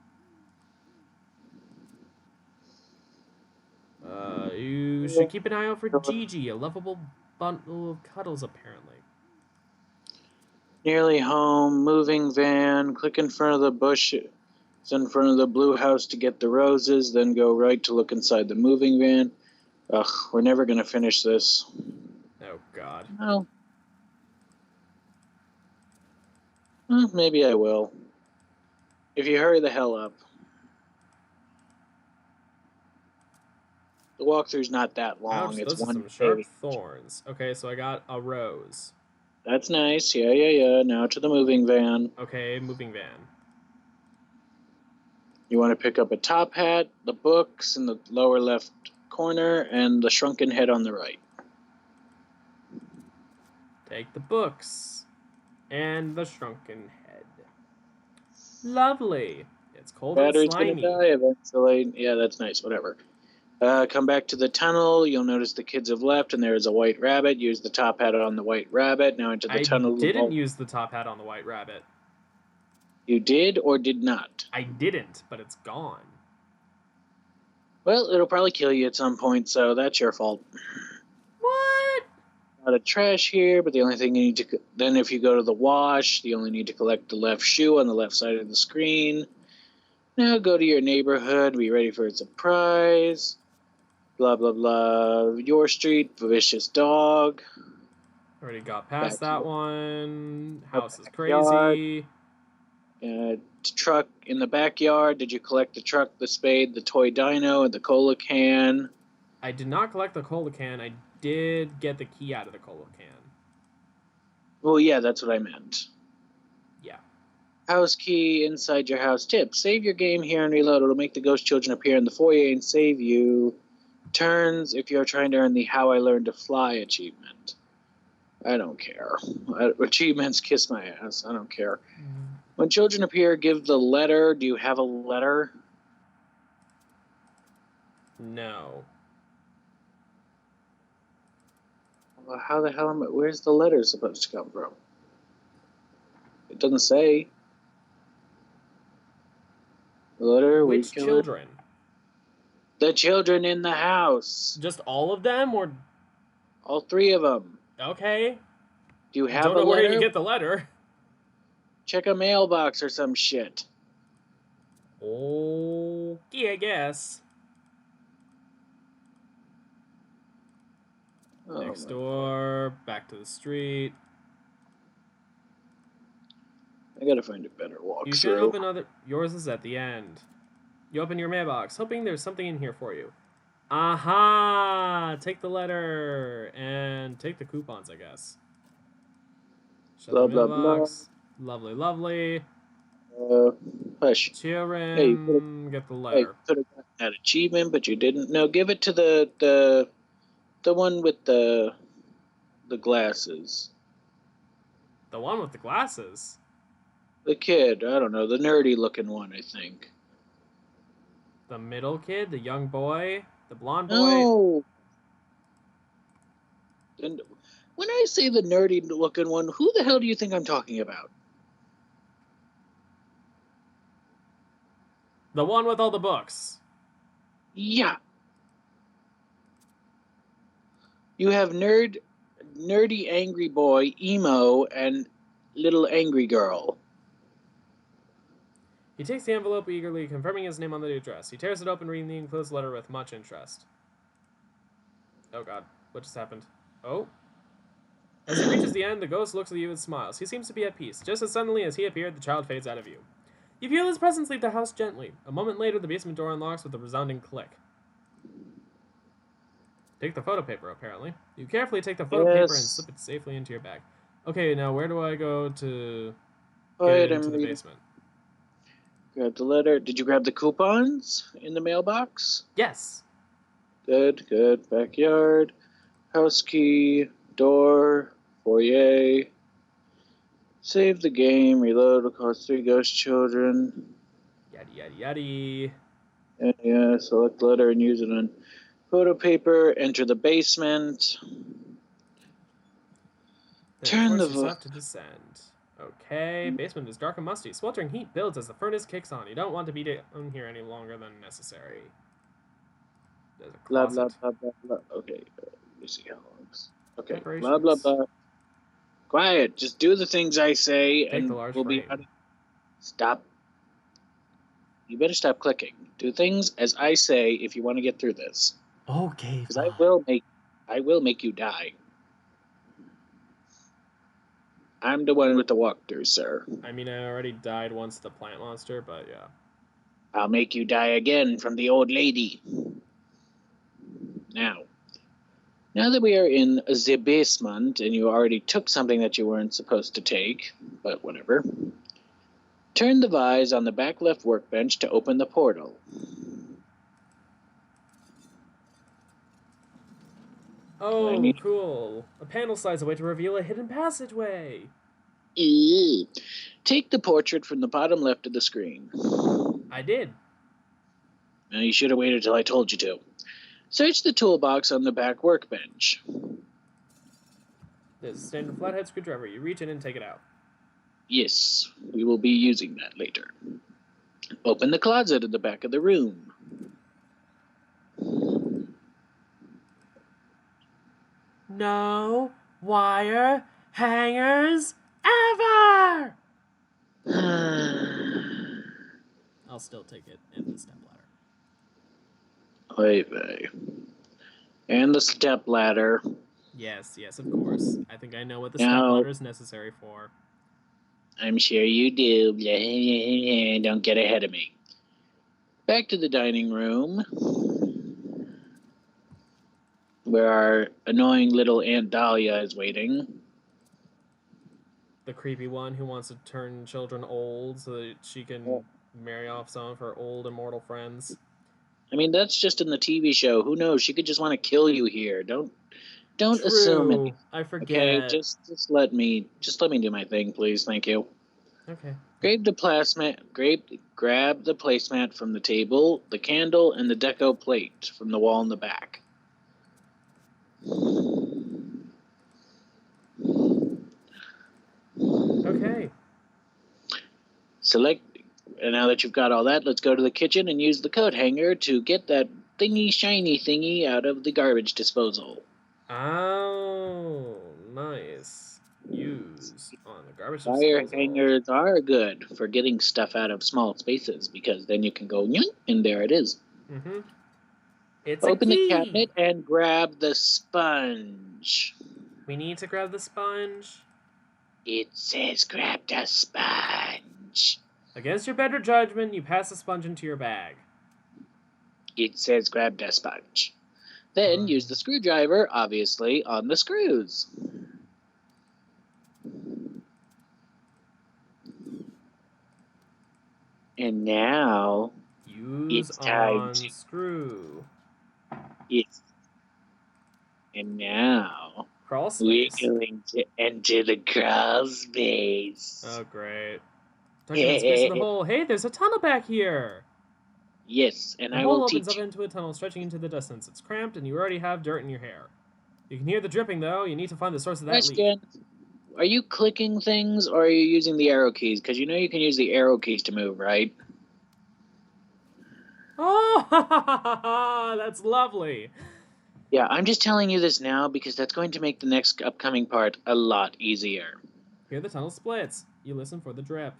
You should keep an eye out for Gigi, a lovable bundle of cuddles, apparently. Nearly home, moving van, click in front of the bush. It's in front of the blue house to get the roses, then go right to look inside the moving van. Ugh, we're never going to finish this. Oh, God. No. Well, maybe I will. If you hurry the hell up. The walkthrough's not that long. Ouch, It's those are one some sharp page. thorns. Okay, so I got a rose. That's nice. Yeah. Now to the moving van. Okay, moving van. You want to pick up a top hat, the books in the lower left corner, and the shrunken head on the right. Take the books. And the shrunken head. Lovely. It's cold and Battery's gonna slimy. die eventually. Yeah, that's nice. Whatever. Come back to the tunnel. You'll notice the kids have left, and there is a white rabbit. Use the top hat on the white rabbit. Now into the I tunnel. didn't use the top hat on the white rabbit. You did or did not? I didn't, but it's gone. Well, it'll probably kill you at some point, so that's your fault. What? A lot of trash here, but the only thing you need to... Then if you go to the wash, you only need to collect the left shoe on the left side of the screen. Now go to your neighborhood. Be ready for a surprise. Blah, blah, blah. Your street. Vicious dog. Already got past that one. House is Backyard. crazy. Truck in the backyard. Did you collect the truck, the spade, the toy dino, and the cola can? I did not collect the cola can. I did get the key out of the cola can. Well, yeah, that's what I meant. Yeah. House key inside your house. Tip: save your game here and reload. It'll make the ghost children appear in the foyer and save you. Turns if you're trying to earn the How I Learned to Fly achievement. I don't care. Achievements kiss my ass. I don't care. When children appear, give the letter. Do you have a letter? No. Well, how the hell am I? Where's the letter supposed to come from? It doesn't say. The letter. Which children? The children in the house. Just all of them, or All three of them. okay? Do you have Don't know a letter? where you get the letter. Check a mailbox or some shit. Okay, I guess. Oh, Next my door, back to the street. God. I gotta find a better walkthrough. You should open other. Yours is at the end. You open your mailbox, hoping there's something in here for you. Aha! Take the letter and take the coupons, I guess. Shut Blah, the blah, mailbox. Lovely, lovely. Hush. Children, Hey, you get the Hey, letter. you could have gotten that achievement, but you didn't. No, give it to the one with the glasses. The one with the glasses. The kid, I don't know, the nerdy looking one, I think. The middle kid, the young boy, the blonde boy. No. And when I say the nerdy looking one, who the hell do you think I'm talking about? The one with all the books. Yeah. You have nerdy angry boy, emo, and little angry girl. He takes the envelope eagerly, confirming his name on the address. He tears it open, reading the enclosed letter with much interest. Oh god, what just happened? Oh. As he reaches the end, the ghost looks at you and smiles. He seems to be at peace. Just as suddenly as he appeared, the child fades out of view. You feel his presence leave the house gently. A moment later, the basement door unlocks with a resounding click. Take the photo paper, apparently. You carefully take the photo paper and slip it safely into your bag. Okay, now where do I go to get into the basement? Grab the letter. Did you grab the coupons in the mailbox? Yes. Good. Backyard. House key. Door. Foyer. Save the game. Reload. Will cost 3 ghost children. Yaddy. And yeah, select letter and use it on photo paper. Enter the basement. Turn the yourself to descend. Okay, basement is dark and musty. Sweltering heat builds as the furnace kicks on. You don't want to be down here any longer than necessary. There's a blah, closet. blah. Okay, let me see how long. Okay, Preparations. blah. Quiet, just do the things I say Take and the large we'll be frame. out of... Stop. You better stop clicking. Do things as I say if you want to get through this. Okay, Because I will make you die. I'm the one with the walkthrough, sir. I mean, I already died once to the plant monster, but yeah. I'll make you die again from the old lady. Now that we are in the basement, and you already took something that you weren't supposed to take, but whatever, turn the vise on the back left workbench to open the portal. Oh, cool. A panel slides away to reveal a hidden passageway. Take the portrait from the bottom left of the screen. I did. Now, you should have waited till I told you to. Search the toolbox on the back workbench. There's a standard flathead screwdriver. You reach in and take it out. Yes, we will be using that later. Open the closet at the back of the room. No wire hangers ever! I'll still take it in the stepladder. Oy vey. And the stepladder. Yes, of course. I think I know what the Now- stepladder is necessary for. I'm sure you do. Don't get ahead of me. Back to the dining room, where our annoying little Aunt Dahlia is waiting. The creepy one who wants to turn children old so that she can marry off some of her old immortal friends. I mean, that's just in the TV show. Who knows? She could just want to kill you here. Don't True. assume it. I forget. Okay, just let me do my thing, please. Thank you. Okay. Grab the placemat from the table, the candle, and the deco plate from the wall in the back. Okay. And now that you've got all that, let's go to the kitchen and use the coat hanger to get that shiny thingy out of the garbage disposal. Oh, nice. Use on the garbage Fire disposal. hangers are good for getting stuff out of small spaces because then you can go, and there it is. Mm-hmm. It's Open a key. the cabinet and grab the sponge. We need to grab the sponge. It says grab the sponge. Against your better judgment, you pass the sponge into your bag. It says grab the sponge. Then use the screwdriver, obviously, on the screws. And now Use it's time on to- screw. it's and now Crawl we're space. going to enter the crawl space. Oh, great. Document space in the hole. Hey, there's a tunnel back here. Yes, and The I hole will opens teach up you. into a tunnel stretching into the distance. It's cramped, and you already have dirt in your hair. You can hear the dripping, though. You need to find the source of that leak. Question: are you clicking things or are you using the arrow keys? Because you know you can use the arrow keys to move, right? Oh, that's lovely. Yeah, I'm just telling you this now because that's going to make the next upcoming part a lot easier. Here the tunnel splits. You listen for the drip.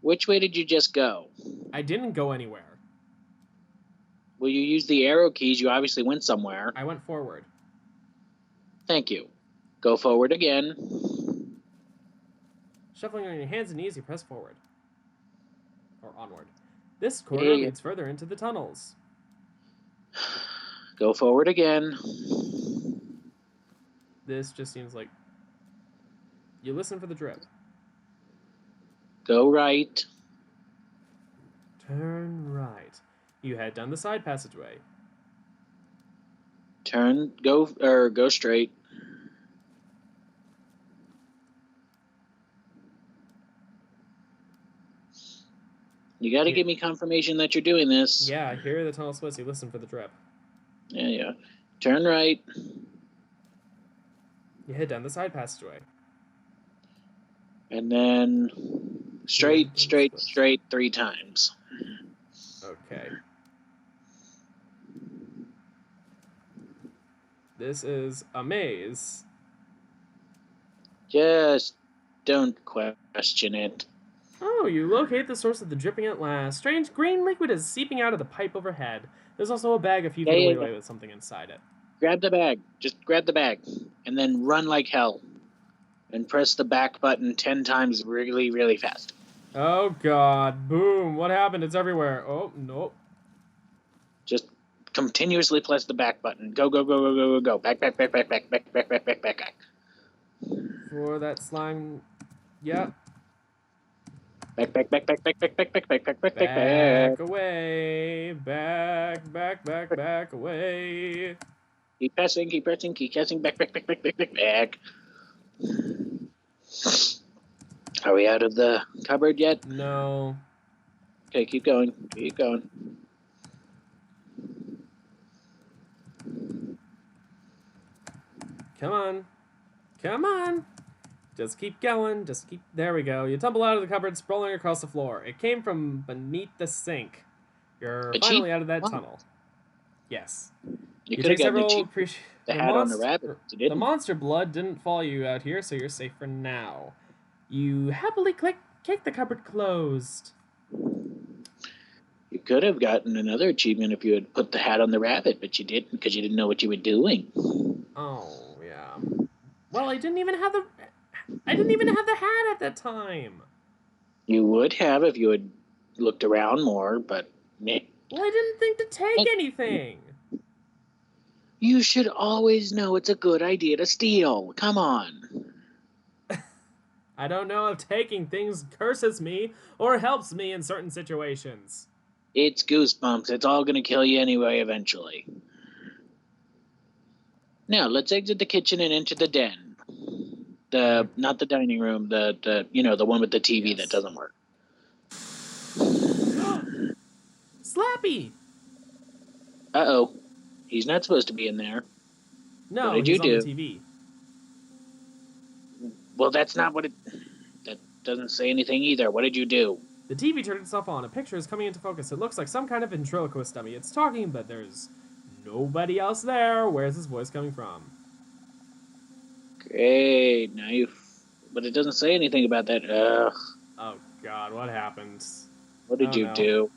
Which way did you just go? I didn't go anywhere. Well, you used the arrow keys. You obviously went somewhere. I went forward. Thank you. Go forward again. Shuffling on your hands and knees, you press forward. Or onward. This corridor leads further into the tunnels. Go forward again. This just seems like... You listen for the drip. Go right. Turn right. You head down the side passageway. Go straight. You got to give me confirmation that you're doing this. Yeah, here the tunnel splits. You listen for the drip. Yeah. Turn right. You head down the side passageway. And then straight 3 times. Okay. This is a maze. Just don't question it. Oh, you locate the source of the dripping at last. Strange green liquid is seeping out of the pipe overhead. There's also a bag a few feet away with something inside it. Grab the bag. Just grab the bag. And then run like hell. And press the back button 10 times really, really fast. Oh, God. Boom. What happened? It's everywhere. Oh, nope. Just continuously press the back button. Go, go, go, go, go, go, go. Back, back, back, back, back, back, back, back, back, back, back. For that slime. Yep. Back, back, back, back, back, back, back, back, back, back, back, back. Back away. Back away. Keep pressing, keep pressing, keep pressing. Back, back, back, back, back, back, back. Are we out of the cupboard yet? No. Okay, keep going. Keep going. Come on. Come on. Just keep going. Just keep. There we go. You tumble out of the cupboard, sprawling across the floor. It came from beneath the sink. You're finally out of that tunnel. Yes. You could have gotten the hat on the rabbit. You didn't. The monster blood didn't follow you out here, so you're safe for now. You happily kick the cupboard closed. You could have gotten another achievement if you had put the hat on the rabbit, but you didn't because you didn't know what you were doing. Oh, yeah. Well, I didn't even have the hat at that time. You would have if you had looked around more, but meh. Well, I didn't think to take anything. You should always know it's a good idea to steal. Come on. I don't know if taking things curses me or helps me in certain situations. It's Goosebumps. It's all going to kill you anyway eventually. Now, let's exit the kitchen and enter the den. Not the dining room, the one with the TV that doesn't work. Slappy! Uh-oh. He's not supposed to be in there. No, what did you do? On the TV. Well, that's not what it... That doesn't say anything either. What did you do? The TV turned itself on. A picture is coming into focus. It looks like some kind of ventriloquist dummy. It's talking, but there's nobody else there. Where's his voice coming from? Great. Now But it doesn't say anything about that. Oh, God. What happened? What did you do?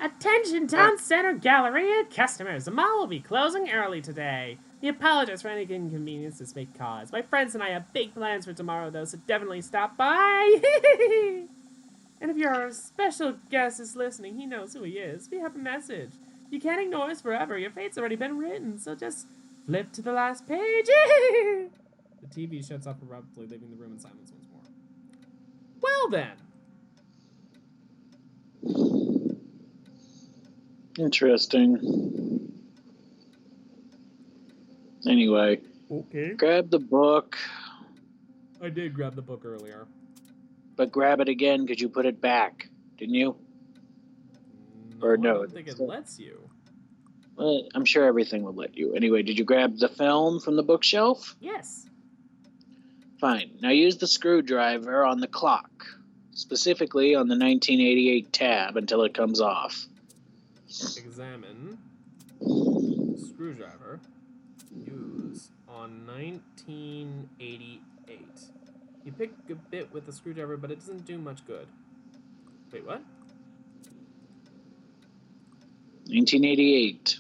Attention, Town Center Gallery and customers. The mall will be closing early today. We apologize for any inconvenience this may cause. My friends and I have big plans for tomorrow, though, so definitely stop by. And if your special guest is listening, he knows who he is. We have a message. You can't ignore us forever. Your fate's already been written, so just flip to the last page. The TV shuts off abruptly, leaving the room in silence once more. Well, then. Interesting. Anyway, okay. Grab the book. I did grab the book earlier. But grab it again because you put it back, didn't you? I don't think it lets you. Well, I'm sure everything will let you. Anyway, did you grab the film from the bookshelf? Yes. Fine. Now use the screwdriver on the clock, specifically on the 1988 tab until it comes off. Examine. Screwdriver. Use on 1988. You pick a bit with the screwdriver, but it doesn't do much good. Wait, what? 1988.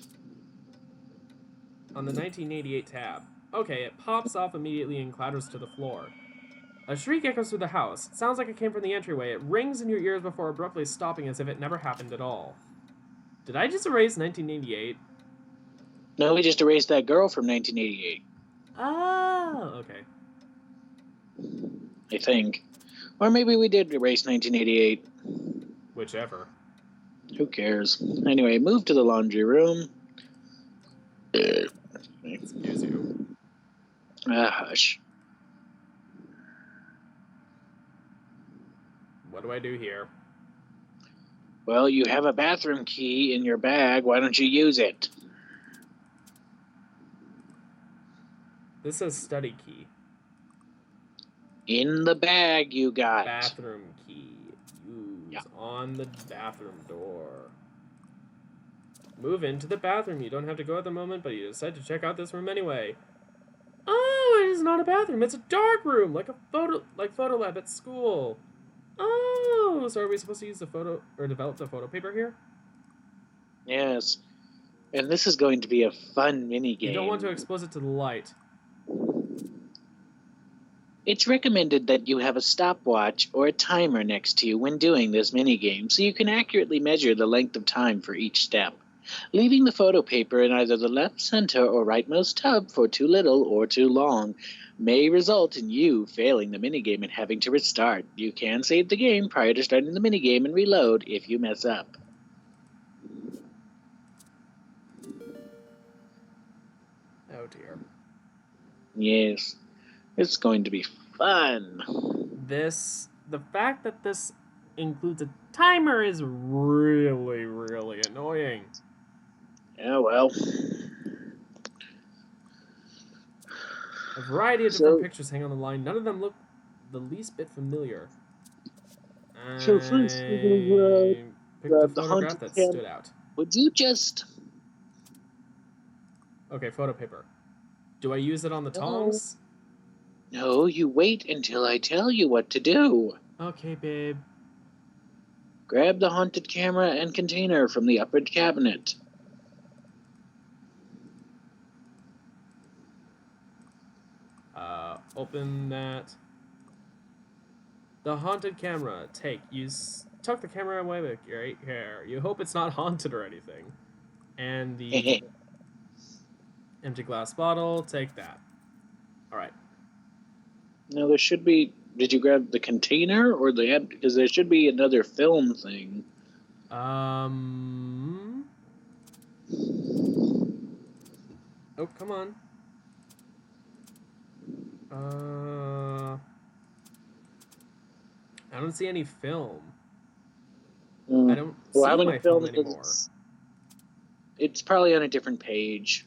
On the 1988 tab. Okay, it pops off immediately and clatters to the floor. A shriek echoes through the house. It sounds like it came from the entryway. It rings in your ears before abruptly stopping as if it never happened at all. Did I just erase 1988? No, we just erased that girl from 1988. Oh, okay. I think. Or maybe we did erase 1988. Whichever. Who cares? Anyway, move to the laundry room. Excuse you. Hush. What do I do here? Well, you have a bathroom key in your bag. Why don't you use it? This says study key. In the bag you got. Bathroom key. Use on the bathroom door. Move into the bathroom. You don't have to go at the moment, but you decide to check out this room anyway. Oh, it is not a bathroom. It's a dark room, like photo lab at school. Oh, so are we supposed to use the develop the photo paper here? Yes. And this is going to be a fun mini game. You don't want to expose it to the light. It's recommended that you have a stopwatch or a timer next to you when doing this mini game, so you can accurately measure the length of time for each step. Leaving the photo paper in either the left center or rightmost tub for too little or too long may result in you failing the minigame and having to restart. You can save the game prior to starting the minigame and reload if you mess up. Oh dear. Yes, it's going to be fun. The fact that this includes a timer is really, really annoying. Yeah, well. A variety of So- different pictures hang on the line. None of them look the least bit familiar. So first, I we'll picked a the photograph haunted that cam. stood out. Would you just... Okay, photo paper. Do I use it on the No. tongs? No, you wait until I tell you what to do. Okay, babe. Grab the haunted camera and container from the upper cabinet. Open that. The haunted camera. Take. Tuck the camera away with great care. You hope it's not haunted or anything. And the empty glass bottle. Take that. Alright. No, there should be... Did you grab the container or the... Because there should be another film thing. Oh, come on. I don't see any film. I don't Well, how see many my film films anymore. It's probably on a different page.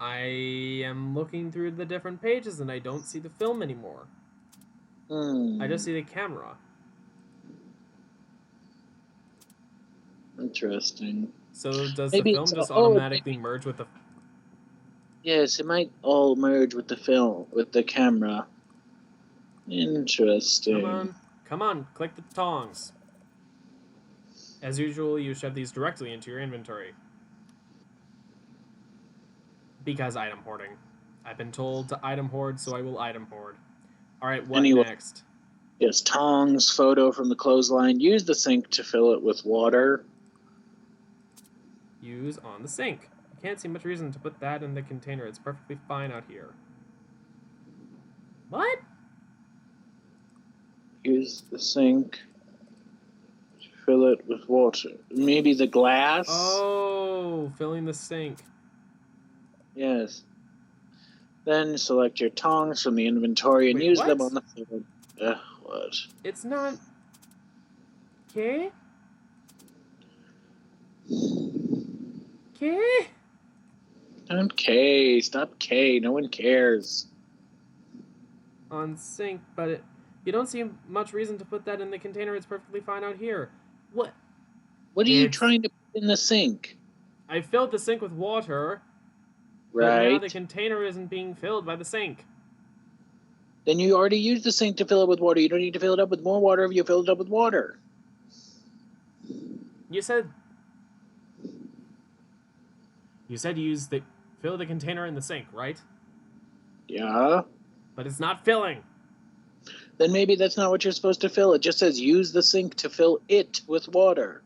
I am looking through the different pages and I don't see the film anymore. I just see the camera. Interesting. So does Maybe the film it's- just oh, automatically merge with the... Yes, it might all merge with the film, with the camera. Interesting. Come on, click the tongs. As usual, you shove these directly into your inventory. Because item hoarding. I've been told to item hoard, so I will item hoard. Alright, what Anyway. next? Yes, tongs, photo from the clothesline. Use the sink to fill it with water. Use on the sink. You can't see much reason to put that in the container. It's perfectly fine out here. What? Use the sink to fill it with water. Maybe the glass? Oh, filling the sink. Yes. Then select your tongs from the inventory and Wait, use what? them on the field. What? It's not... Okay? Okay? Don't K. Stop K. No one cares. On sink, but you don't see much reason to put that in the container. It's perfectly fine out here. What? What are you It's- trying to put in the sink? I filled the sink with water, but now Right. the container isn't being filled by the sink. Then you already used the sink to fill it with water. You don't need to fill it up with more water if you fill it up with water. You said fill the container in the sink, right? Yeah. But it's not filling. Then maybe that's not what you're supposed to fill. It just says use the sink to fill it with water.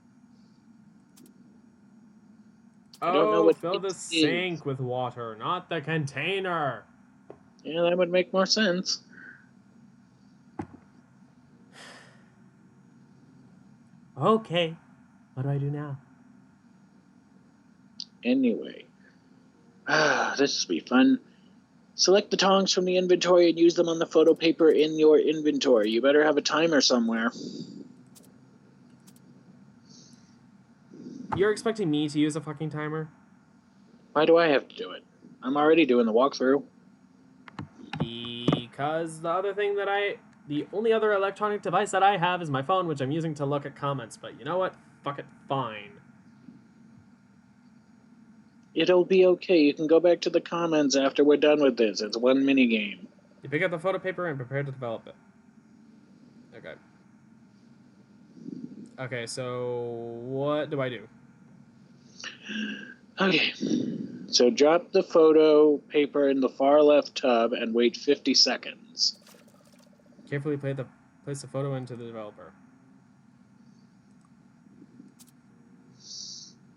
I don't know what fill the it is. sink with water, not the container. Yeah, that would make more sense. Okay. What do I do now? Anyway. This will be fun. Select the tongs from the inventory and use them on the photo paper in your inventory. You better have a timer somewhere. You're expecting me to use a fucking timer? Why do I have to do it? I'm already doing the walkthrough. Because the only other electronic device that I have is my phone, which I'm using to look at comments. But you know what? Fuck it, fine. It'll be okay. You can go back to the comments after we're done with this. It's one minigame. You pick up the photo paper and prepare to develop it. Okay. Okay, so what do I do? Okay. So drop the photo paper in the far left tub and wait 50 seconds. Carefully place the photo into the developer.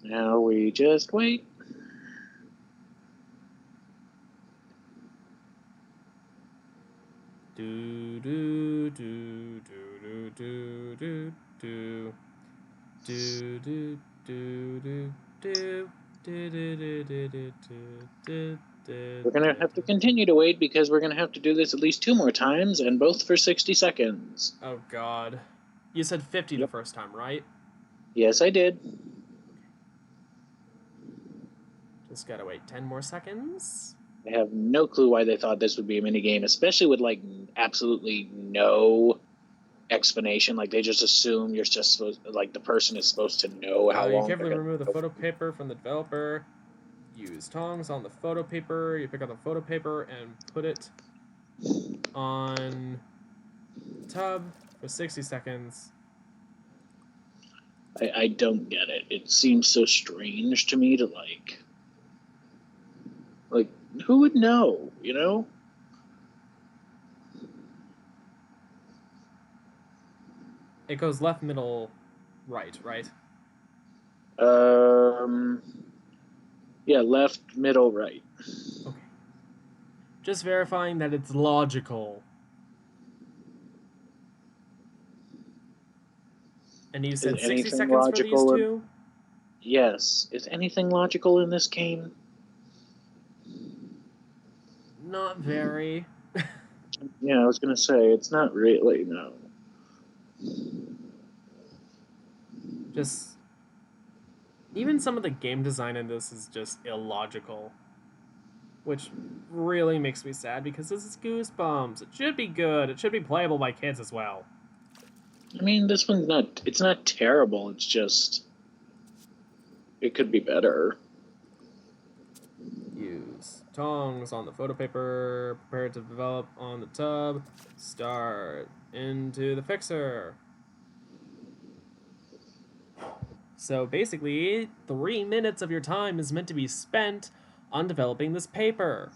Now we just wait. Do do do do do do do do do do do do do do do do do. We're going to have to continue to wait because we're going to have to do this at least 2 more times, and both for 60 seconds. Oh God, you said 50 the Yep. first time, right? Yes, I did. Just gotta wait 10 more seconds. I have no clue why they thought this would be a minigame, especially with like absolutely no explanation. Like they just assume you're just supposed, like the person is supposed to know how You long. carefully they're remove the gonna photo paper from the developer. Use tongs on the photo paper. You pick up the photo paper and put it on the tub for 60 seconds. I don't get it. It seems so strange to me to like who would know, you know? It goes left, middle, right, right? Yeah, left, middle, right. Okay. Just verifying that it's logical. And you said Is 60 anything seconds for these logical? two? Yes. Is anything logical in this game? Not very. Yeah, I was gonna say it's not really, no. Just even some of the game design in this is just illogical, which really makes me sad because this is Goosebumps. It should be good. It should be playable by kids as well. I mean, this one's not. It's not terrible. It's just it could be better. Use tongs on the photo paper. Prepare to develop on the tub. Start into the fixer. So basically, 3 minutes of your time is meant to be spent on developing this paper.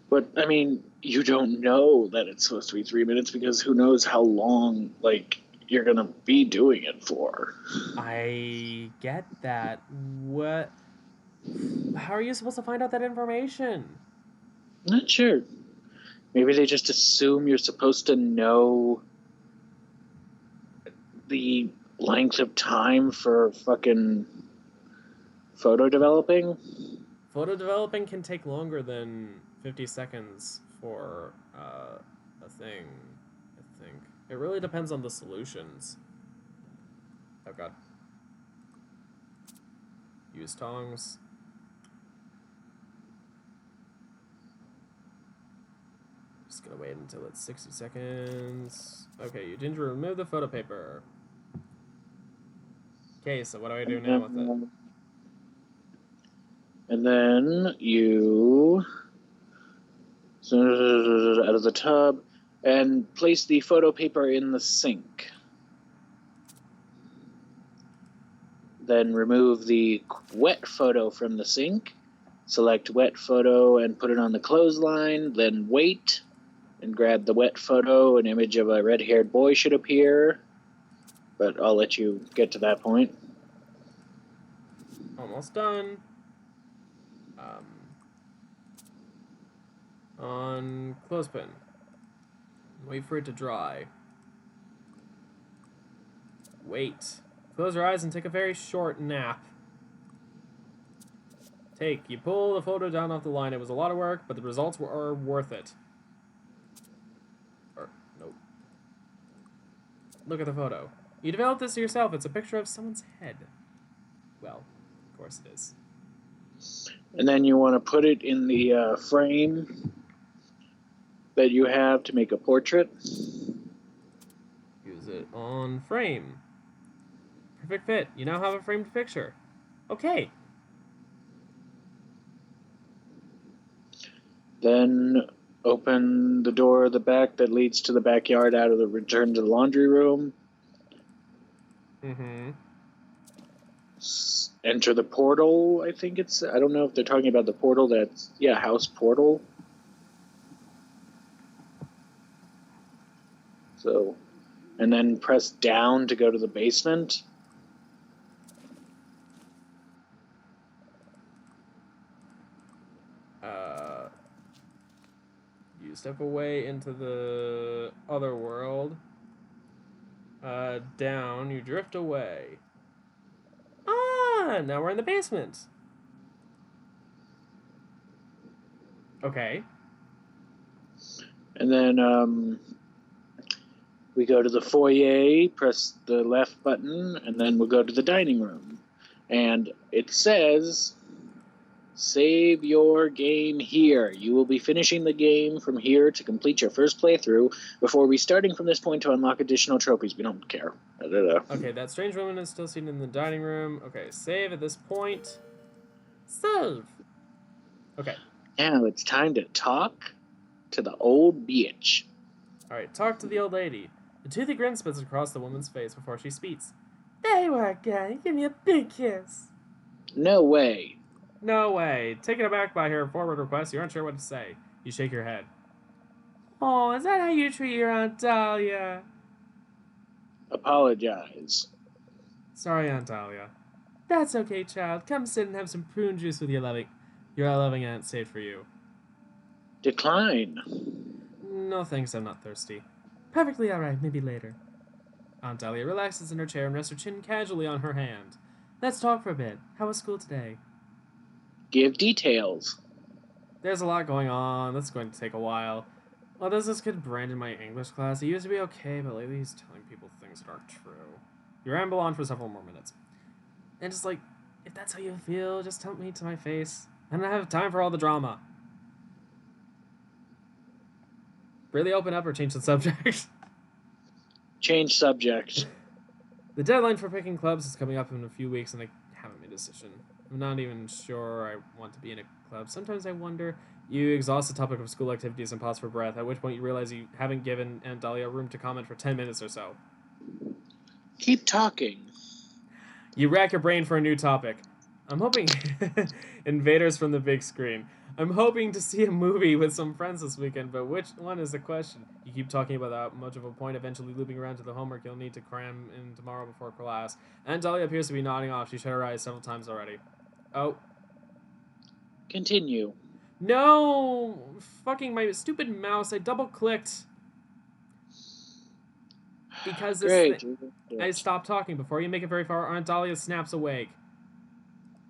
But I mean, you don't know that it's supposed to be 3 minutes because who knows how long you're gonna be doing it for. I get that. What? How are you supposed to find out that information? Not sure. Maybe they just assume you're supposed to know the length of time for fucking photo developing. Photo developing can take longer than 50 seconds for a thing, I think. It really depends on the solutions. Oh god. Use tongs. Just gonna wait until it's 60 seconds. Okay, you didn't remove the photo paper. Okay, so what do I do now with it? And then you out of the tub and place the photo paper in the sink. Then remove the wet photo from the sink. Select wet photo and put it on the clothesline. Then wait and grab the wet photo. An image of a red-haired boy should appear. But I'll let you get to that point. Almost done. On clothespin. Wait for it to dry. Wait. Close your eyes and take a very short nap. You pull the photo down off the line. It was a lot of work, but the results are worth it. Or, nope. Look at the photo. You developed this yourself. It's a picture of someone's head. Well, of course it is. And then you want to put it in the frame that you have to make a portrait. Use it on frame. Perfect fit. You now have a framed picture. Okay. Then open the door of the back that leads to the backyard out of the return to the laundry room. Mm-hmm. Enter the portal, I think it's. I don't know if they're talking about the portal that's. Yeah, house portal. So, and then press down to go to the basement. step away into the other world. Down, you drift away. Ah, now we're in the basement. Okay. And then we go to the foyer, press the left button, and then we'll go to the dining room. And it says, save your game here. You will be finishing the game from here to complete your first playthrough before restarting from this point to unlock additional trophies. We don't care. Okay, that strange woman is still seated in the dining room. Okay, save at this point. Save. Okay. Now it's time to talk to the old bitch. Alright, talk to the old lady. A toothy grin splits across the woman's face before she speaks. There you are, guy. Give me a big kiss. No way. No way. Taken aback by her forward request, you aren't sure what to say. You shake your head. Oh, is that how you treat your Aunt Dahlia? Apologize. Sorry, Aunt Dahlia. That's okay, child. Come sit and have some prune juice with your loving aunt saved for you. Decline. No thanks, I'm not thirsty. Perfectly alright, maybe later. Aunt Dahlia relaxes in her chair and rests her chin casually on her hand. Let's talk for a bit. How was school today? Give details. There's a lot going on. That's going to take a while. Well, there's this kid Brandon in my English class. He used to be okay, but lately he's telling people things that aren't true. You ramble on for several more minutes. And just like, if that's how you feel, just tell me to my face. I don't have time for all the drama. Really open up or change the subject? Change subject. The deadline for picking clubs is coming up in a few weeks, and I haven't made a decision. I'm not even sure I want to be in a club. Sometimes I wonder. You exhaust the topic of school activities and pause for breath, at which point you realize you haven't given Aunt Dahlia room to comment for 10 minutes or so. Keep talking. You rack your brain for a new topic. I'm hoping... Invaders from the big screen. I'm hoping to see a movie with some friends this weekend, but which one is the question? You keep talking about that much of a point, eventually looping around to the homework you'll need to cram in tomorrow before class. Aunt Dahlia appears to be nodding off. She shut her eyes several times already. Oh. Continue. No! Fucking my stupid mouse. I double-clicked. Because this I stopped talking before you make it very far. Aunt Dahlia snaps awake.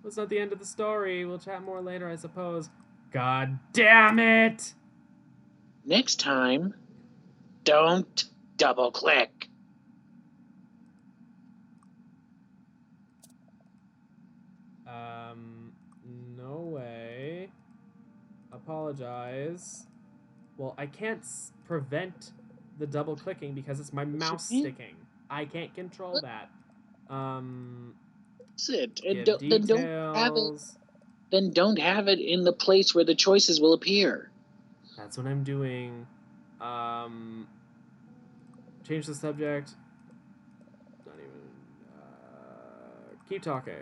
That's not the end of the story. We'll chat more later, I suppose. God damn it! Next time, don't double click. No way. Apologize. Well, I can't prevent the double clicking because it's my mouse sticking. I can't control that. Sit and Give then don't have it in the place where the choices will appear. That's what I'm doing. Change the subject. Not even. Keep talking.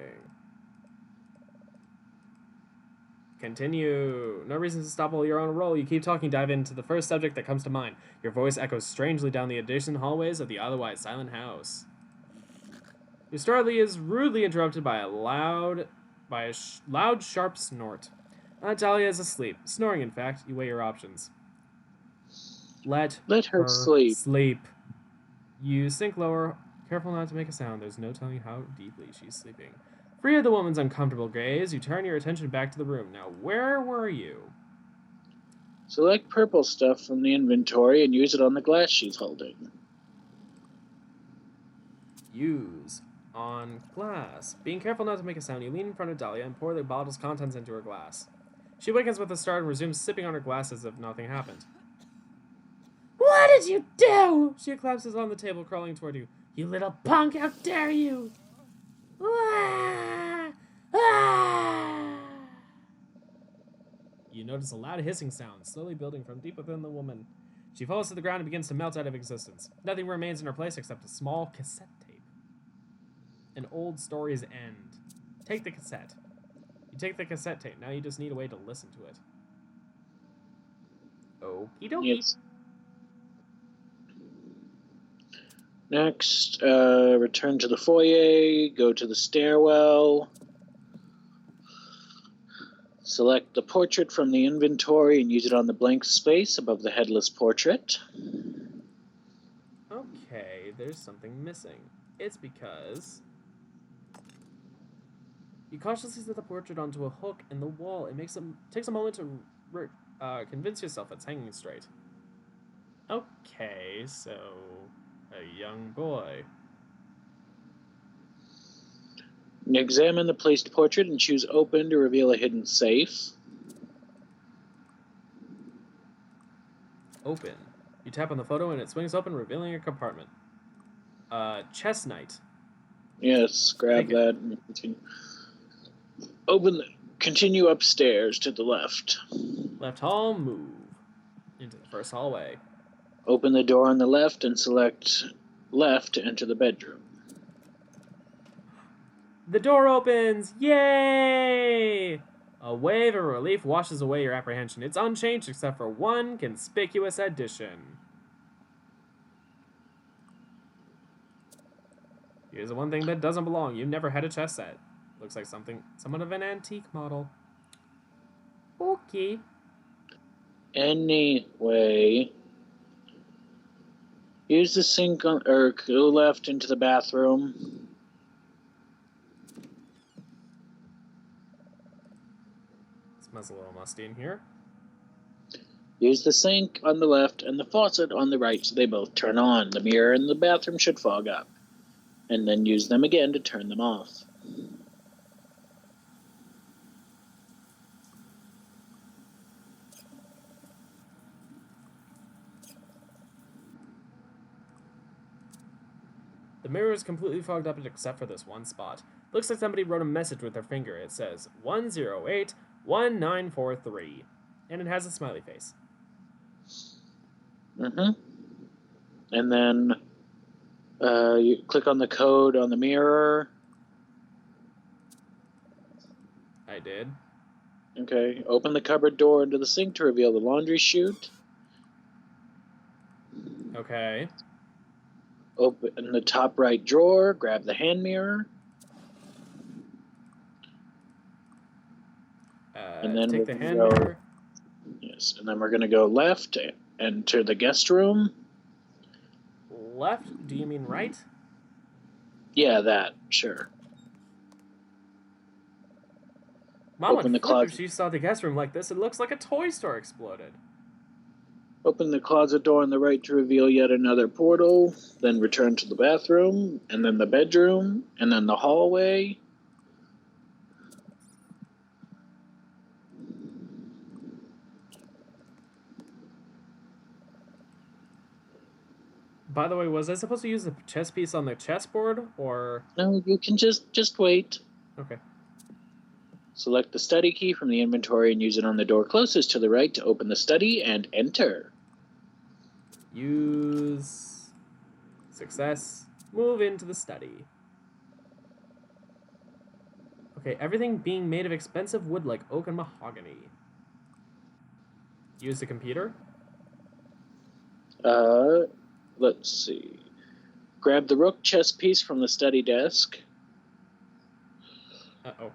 Continue. No reason to stop while you're on a roll. You keep talking, dive into the first subject that comes to mind. Your voice echoes strangely down the adjacent hallways of the otherwise silent house. Your story is rudely interrupted by a loud, sharp snort. Aunt Dahlia is asleep. Snoring, in fact. You weigh your options. Let her sleep. You sink lower, careful not to make a sound. There's no telling how deeply she's sleeping. Free of the woman's uncomfortable gaze, you turn your attention back to the room. Now, where were you? Select purple stuff from the inventory and use it on the glass she's holding. Use on glass. Being careful not to make a sound, you lean in front of Dahlia and pour the bottle's contents into her glass. She awakens with a start and resumes sipping on her glass as if nothing happened. What did you do? She collapses on the table, crawling toward you. You little punk, how dare you! Ah! Ah! You notice a loud hissing sound, slowly building from deep within the woman. She falls to the ground and begins to melt out of existence. Nothing remains in her place except a small cassette tape. An old story's end. Take the cassette. You take the cassette tape. Now you just need a way to listen to it. Okie dokie. Yes. Next, return to the foyer, go to the stairwell. Select the portrait from the inventory and use it on the blank space above the headless portrait. Okay, there's something missing. It's because you cautiously set the portrait onto a hook in the wall. It takes a moment to convince yourself it's hanging straight. Okay, so a young boy. Examine the placed portrait and choose Open to reveal a hidden safe. Open. You tap on the photo and it swings open, revealing a compartment. Chess knight. Yes, grab Take it. that and continue. Continue upstairs to the left. Left hall, move. Into the first hallway. Open the door on the left and select left to enter the bedroom. The door opens! Yay! A wave of relief washes away your apprehension. It's unchanged except for one conspicuous addition. Here's the one thing that doesn't belong. You never had a chess set. Looks like somewhat of an antique model. Okay. Anyway, use the sink or go left into the bathroom. Smells a little musty in here. Use the sink on the left and the faucet on the right so they both turn on. The mirror in the bathroom should fog up. And then use them again to turn them off. The mirror is completely fogged up except for this one spot. Looks like somebody wrote a message with their finger. It says 1081943. And it has a smiley face. And then you click on the code on the mirror. I did. Okay, open the cupboard door into the sink to reveal the laundry chute. Okay. Open the top right drawer, grab the hand mirror. And then take we're the gonna hand go- mirror. Yes, and then we're going to go left, enter the guest room. Left? Do you mean right? Yeah, that, sure. Mom Open would the flip if closet. she saw the guest room like this. It looks like a toy store exploded. Open the closet door on the right to reveal yet another portal. Then return to the bathroom, and then the bedroom, and then the hallway. By the way, was I supposed to use the chess piece on the chessboard, or... No, you can just wait. Okay. Select the study key from the inventory and use it on the door closest to the right to open the study and enter. Use... Success. Move into the study. Okay, everything being made of expensive wood like oak and mahogany. Use the computer. Let's see. Grab the rook chess piece from the study desk. Uh-oh.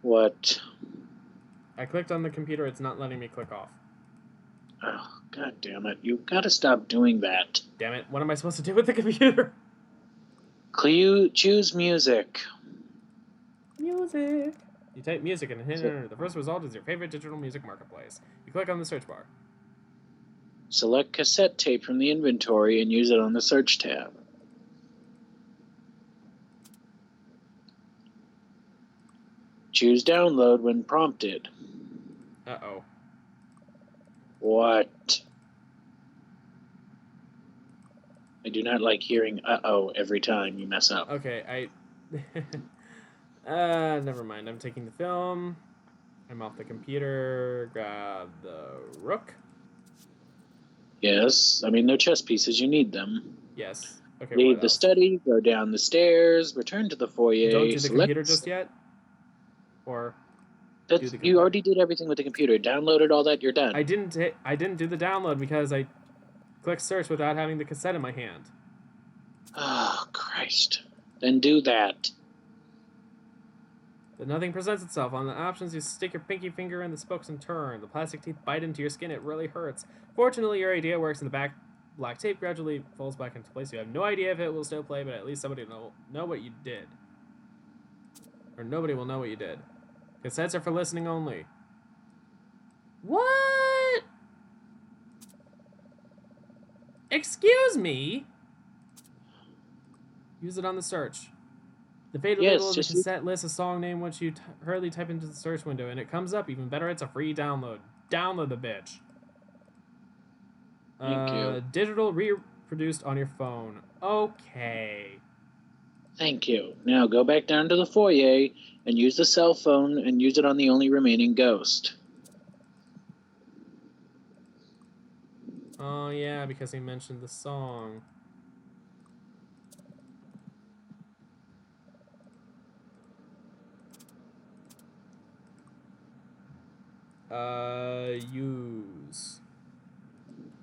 What? I clicked on the computer. It's not letting me click off. Oh, God damn it. You've got to stop doing that. Damn it. What am I supposed to do with the computer? Choose music. Music. You type music and hit enter. The first result is your favorite digital music marketplace. You click on the search bar. Select cassette tape from the inventory and use it on the search tab. Choose download when prompted. Uh-oh. What? I do not like hearing uh-oh every time you mess up. Okay, never mind. I'm taking the film. I'm off the computer. Grab the rook. Yes, I mean, they're chess pieces. You need them. Yes. Okay, Leave what the else? study, go down the stairs, return to the foyer. Don't do the select- computer just yet? Or... That's, do the you computer. already did everything with the computer. Downloaded all that, you're done. I didn't do the download because I clicked search without having the cassette in my hand. Oh, Christ. Then do that. But nothing presents itself. On the options, you stick your pinky finger in the spokes and turn. The plastic teeth bite into your skin. It really hurts. Fortunately, your idea works in the back. Black tape gradually falls back into place. You have no idea if it will still play, but at least somebody will know what you did. Or nobody will know what you did. Cassettes are for listening only. What? Excuse me? Use it on the search. The faded label of the cassette lists a song name which you hurriedly type into the search window, and it comes up. Even better, it's a free download. Download the bitch. Thank you. Digital reproduced on your phone. Okay. Thank you. Now go back down to the foyer and use the cell phone and use it on the only remaining ghost. Oh, yeah, because he mentioned the song. Use.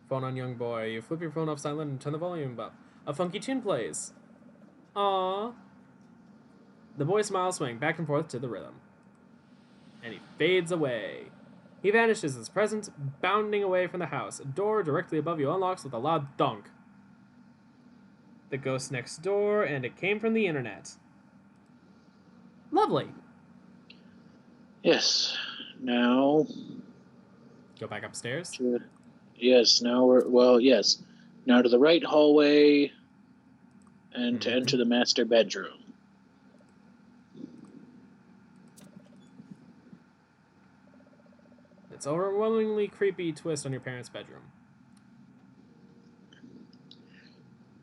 Phone on young boy. You flip your phone off silent and turn the volume up. A funky tune plays. Aww. The boy smiles, swaying back and forth to the rhythm. And he fades away. He vanishes, his presence bounding away from the house. A door directly above you unlocks with a loud thunk. The ghost next door, and it came from the internet. Lovely. Yes. Now. Go back upstairs. Yes. Now we're yes. Now to the right hallway, and to enter the master bedroom. It's an overwhelmingly creepy twist on your parents' bedroom.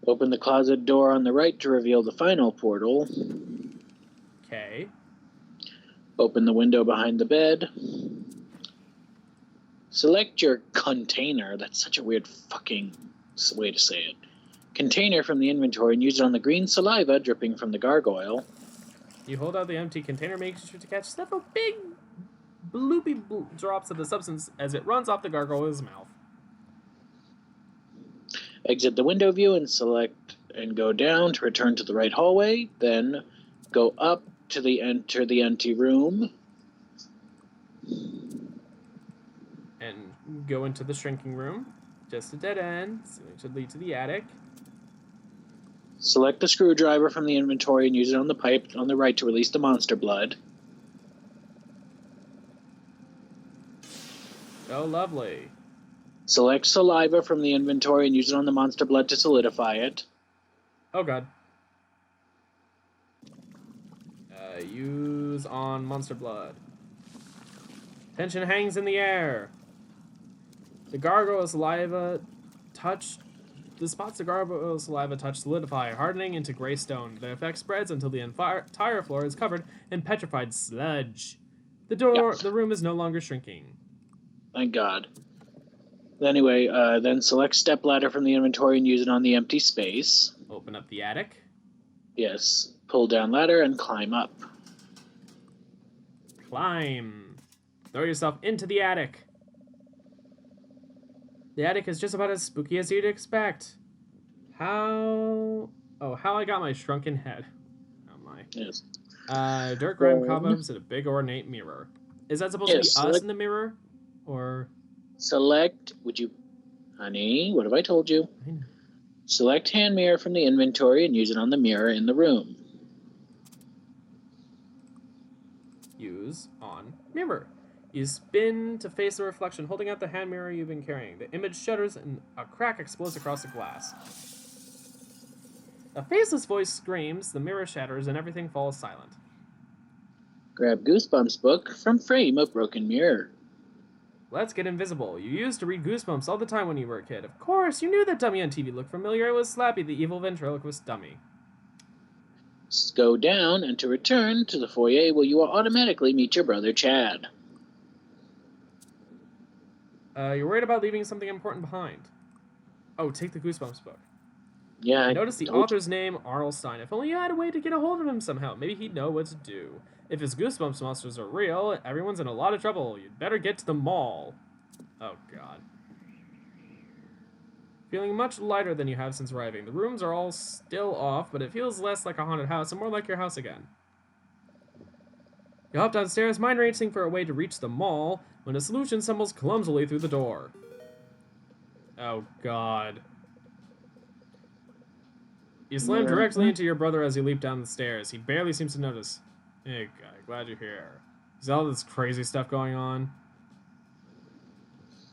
Open the closet door on the right to reveal the final portal. Okay. Open the window behind the bed. Select your container. That's such a weird fucking way to say it. Container from the inventory and use it on the green saliva dripping from the gargoyle. You hold out the empty container, making sure to catch several big bloopy drops of the substance as it runs off the gargoyle's mouth. Exit the window view and select and go down to return to the right hallway. Then go up to enter the empty room. And go into the shrinking room. Just a dead end, so it should lead to the attic. Select the screwdriver from the inventory and use it on the pipe on the right to release the monster blood. Oh, lovely. Select saliva from the inventory and use it on the monster blood to solidify it. Oh, God. Use on monster blood. Tension hangs in the air. The gargoyle's saliva touch. The spots the gargoyle's saliva touch solidify, hardening into gray stone. The effect spreads until the entire floor is covered in petrified sludge. The room is no longer shrinking. Thank God. Anyway, then select stepladder from the inventory and use it on the empty space. Open up the attic. Yes. Pull down ladder and climb up. Climb. Throw yourself into the attic. The attic is just about as spooky as you'd expect. How I got my shrunken head. Oh my. Yes. Dirt, grime, cobwebs, and a big ornate mirror. Is that supposed to be us in the mirror? Or... Select, honey, what have I told you? I know. Select hand mirror from the inventory and use it on the mirror in the room. Use on mirror. You spin to face the reflection, holding out the hand mirror you've been carrying. The image shudders and a crack explodes across the glass. A faceless voice screams, the mirror shatters, and everything falls silent. Grab Goosebumps book from frame of broken mirror. Let's get invisible. You used to read Goosebumps all the time when you were a kid. Of course, you knew that dummy on TV looked familiar. It was Slappy, the evil ventriloquist dummy. Go down and to return to the foyer where you will automatically meet your brother Chad. You're worried about leaving something important behind. Oh, take the Goosebumps book. Yeah. Notice the author's name, R.L. Stine. If only you had a way to get a hold of him somehow. Maybe he'd know what to do. If his Goosebumps monsters are real, everyone's in a lot of trouble. You'd better get to the mall. Oh, God. Feeling much lighter than you have since arriving. The rooms are all still off, but it feels less like a haunted house and more like your house again. You hop downstairs, mind racing for a way to reach the mall, when a solution stumbles clumsily through the door. Oh, God. You slam directly into your brother as you leap down the stairs. He barely seems to notice. Hey, guy, glad you're here. Is all this crazy stuff going on?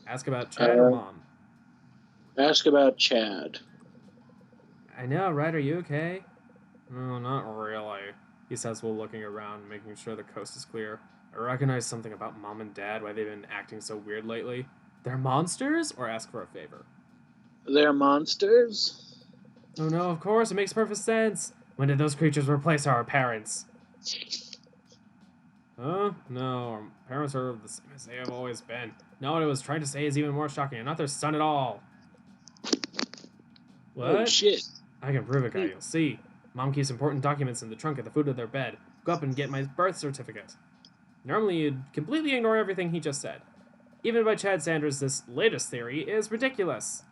Ask about Chad or Mom? Ask about Chad. I know, right? Are you okay? Oh, not really, he says while looking around, making sure the coast is clear. I recognize something about Mom and Dad, why they've been acting so weird lately. They're monsters? Or ask for a favor? They're monsters? Oh no, of course, it makes perfect sense. When did those creatures replace our parents? Huh? No, our parents are the same as they have always been. No, what I was trying to say is even more shocking. I'm not their son at all. What? Oh, shit. I can prove it, guy. You'll see. Mom keeps important documents in the trunk at the foot of their bed. Go up and get my birth certificate. Normally, you'd completely ignore everything he just said. Even by Chad Sanders, this latest theory is ridiculous.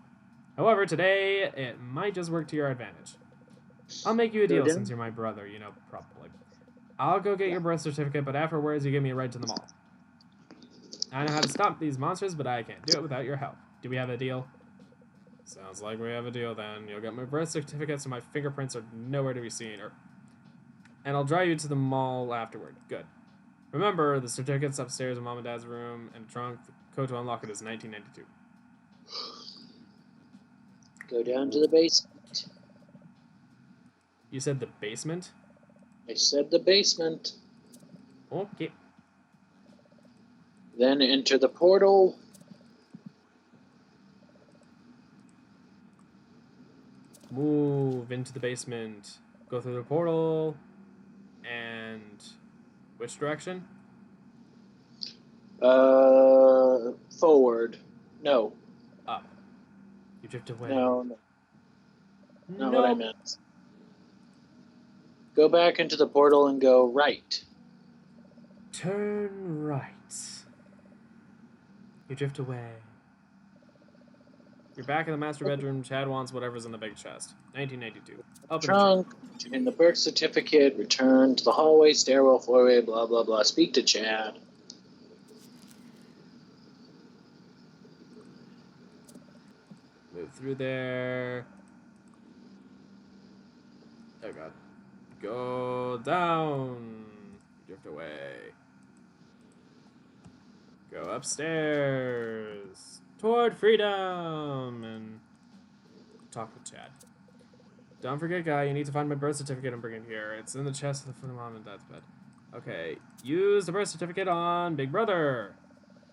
However, today, it might just work to your advantage. I'll make you a deal since you're my brother, you know, probably. I'll go get your birth certificate, but afterwards you give me a ride to the mall. I know how to stop these monsters, but I can't do it without your help. Do we have a deal? Sounds like we have a deal then. You'll get my birth certificate so my fingerprints are nowhere to be seen. And I'll drive you to the mall afterward. Good. Remember, the certificate's upstairs in Mom and Dad's room and trunk. The code to unlock it is 1992. Go down to the basement. You said the basement? I said the basement. Okay. Then enter the portal. Move into the basement. Go through the portal. And which direction? Forward. No. Up. You drift away. No. Not what I meant. Go back into the portal and go right. Turn right. You drift away. You're back in the master bedroom. Chad wants whatever's in the big chest. 1992. Up in the Trunk. In the birth certificate. Return to the hallway, stairwell, foyer, blah, blah, blah. Speak to Chad. Move through there. Oh god. Go down. Drift away. Go upstairs. Toward freedom. And talk with Chad. Don't forget, guy, you need to find my birth certificate and bring it here. It's in the chest at the foot of Mom and Dad's bed. Okay. Use the birth certificate on Big Brother.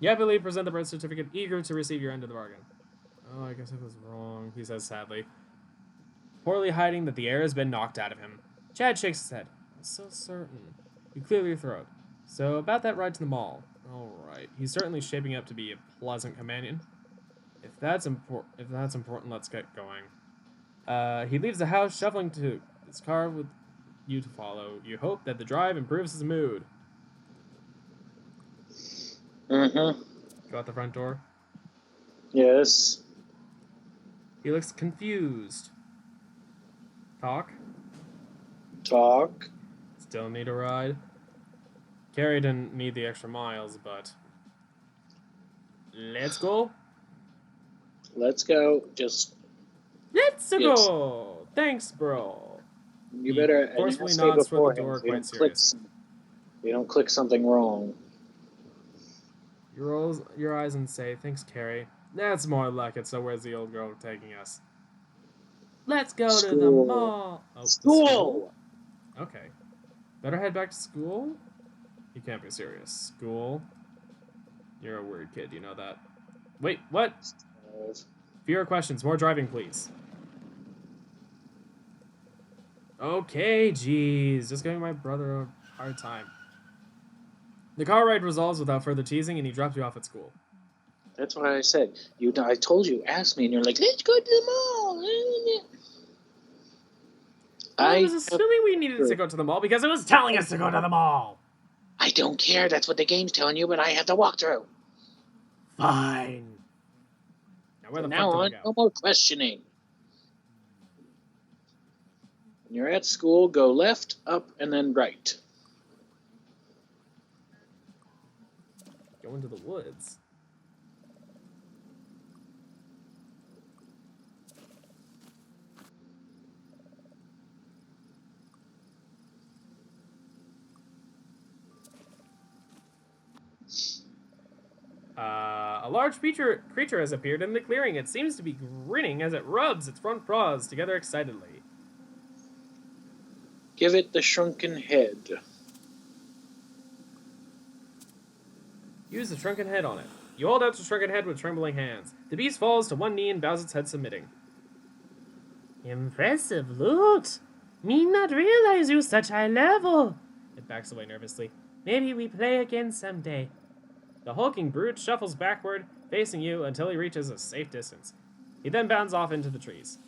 You happily present the birth certificate, eager to receive your end of the bargain. Oh, I guess I was wrong, he says sadly. Poorly hiding that the air has been knocked out of him. Chad shakes his head. I'm so certain. You clear your throat. So, about that ride to the mall. Alright, he's certainly shaping up to be a pleasant companion. If that's important, let's get going. He leaves the house, shuffling to his car with you to follow. You hope that the drive improves his mood. Mm-hmm. Go out the front door. Yes. He looks confused. Talk? Talk. Still need a ride? Carrie didn't need the extra miles, but... Let's go? Let's go. Just... Let's Yes. go! Thanks, bro. You better... and forcefully ask me nods toward the beforehand door, so you quite don't click serious. You don't click something wrong. You roll your eyes and say, thanks, Carrie. That's more like it, so where's the old girl taking us? Let's go to the School. mall. Oh, the School! Okay. Better head back to school? You can't be serious. School? You're a weird kid, you know that. Wait, what? Fewer questions, more driving, please. Okay, jeez. Just giving my brother a hard time. The car ride resolves without further teasing, and he drops you off at school. That's what I said. I told you, ask me, and you're like, let's go to the mall. I was assuming we needed to go to the mall because it was telling us to go to the mall. I don't care. That's what the game's telling you, but I have to walk through. Fine. Now where the From now fuck on, do we no go? more questioning. When you're at school, go left, up, and then right. go into the woods. A large creature has appeared in the clearing. It seems to be grinning as it rubs its front paws together excitedly. Give it the shrunken head. Use the shrunken head on it. You hold out the shrunken head with trembling hands. The beast falls to one knee and bows its head, submitting. Impressive loot. Me not realize you such high level. It backs away nervously. Maybe we play again someday. The hulking brute shuffles backward, facing you until he reaches a safe distance. He then bounds off into the trees.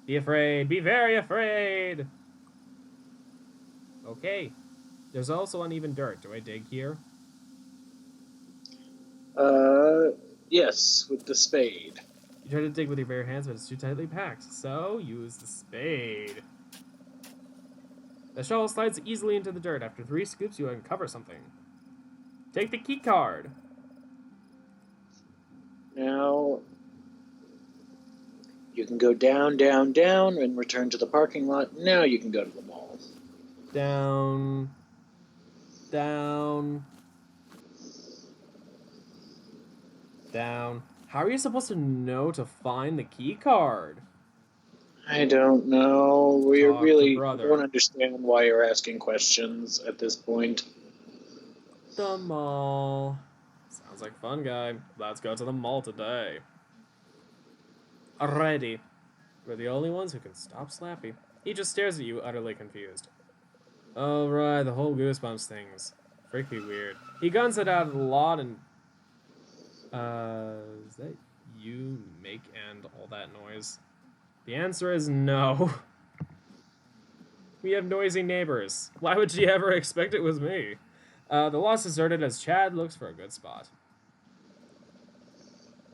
Be afraid. Be very afraid. Okay. There's also uneven dirt. Do I dig here? Yes, with the spade. You try to dig with your bare hands, but it's too tightly packed. So, use the spade. The shovel slides easily into the dirt. After 3 scoops, you uncover something. Take the key card. Now, you can go down, down, down, and return to the parking lot. Now you can go to the mall. Down. Down. Down. How are you supposed to know to find the key card? I don't know. We Talk to really brother. don't understand why you're asking questions at this point. The mall. Sounds like fun, guy. Let's go to the mall today. Alrighty. We're the only ones who can stop Slappy. He just stares at you, utterly confused. Oh, right, the whole Goosebumps thing's freaky weird. He guns it out a lot and... is that you make and all that noise? The answer is no. We have noisy neighbors. Why would she ever expect it was me? The lot's deserted as Chad looks for a good spot.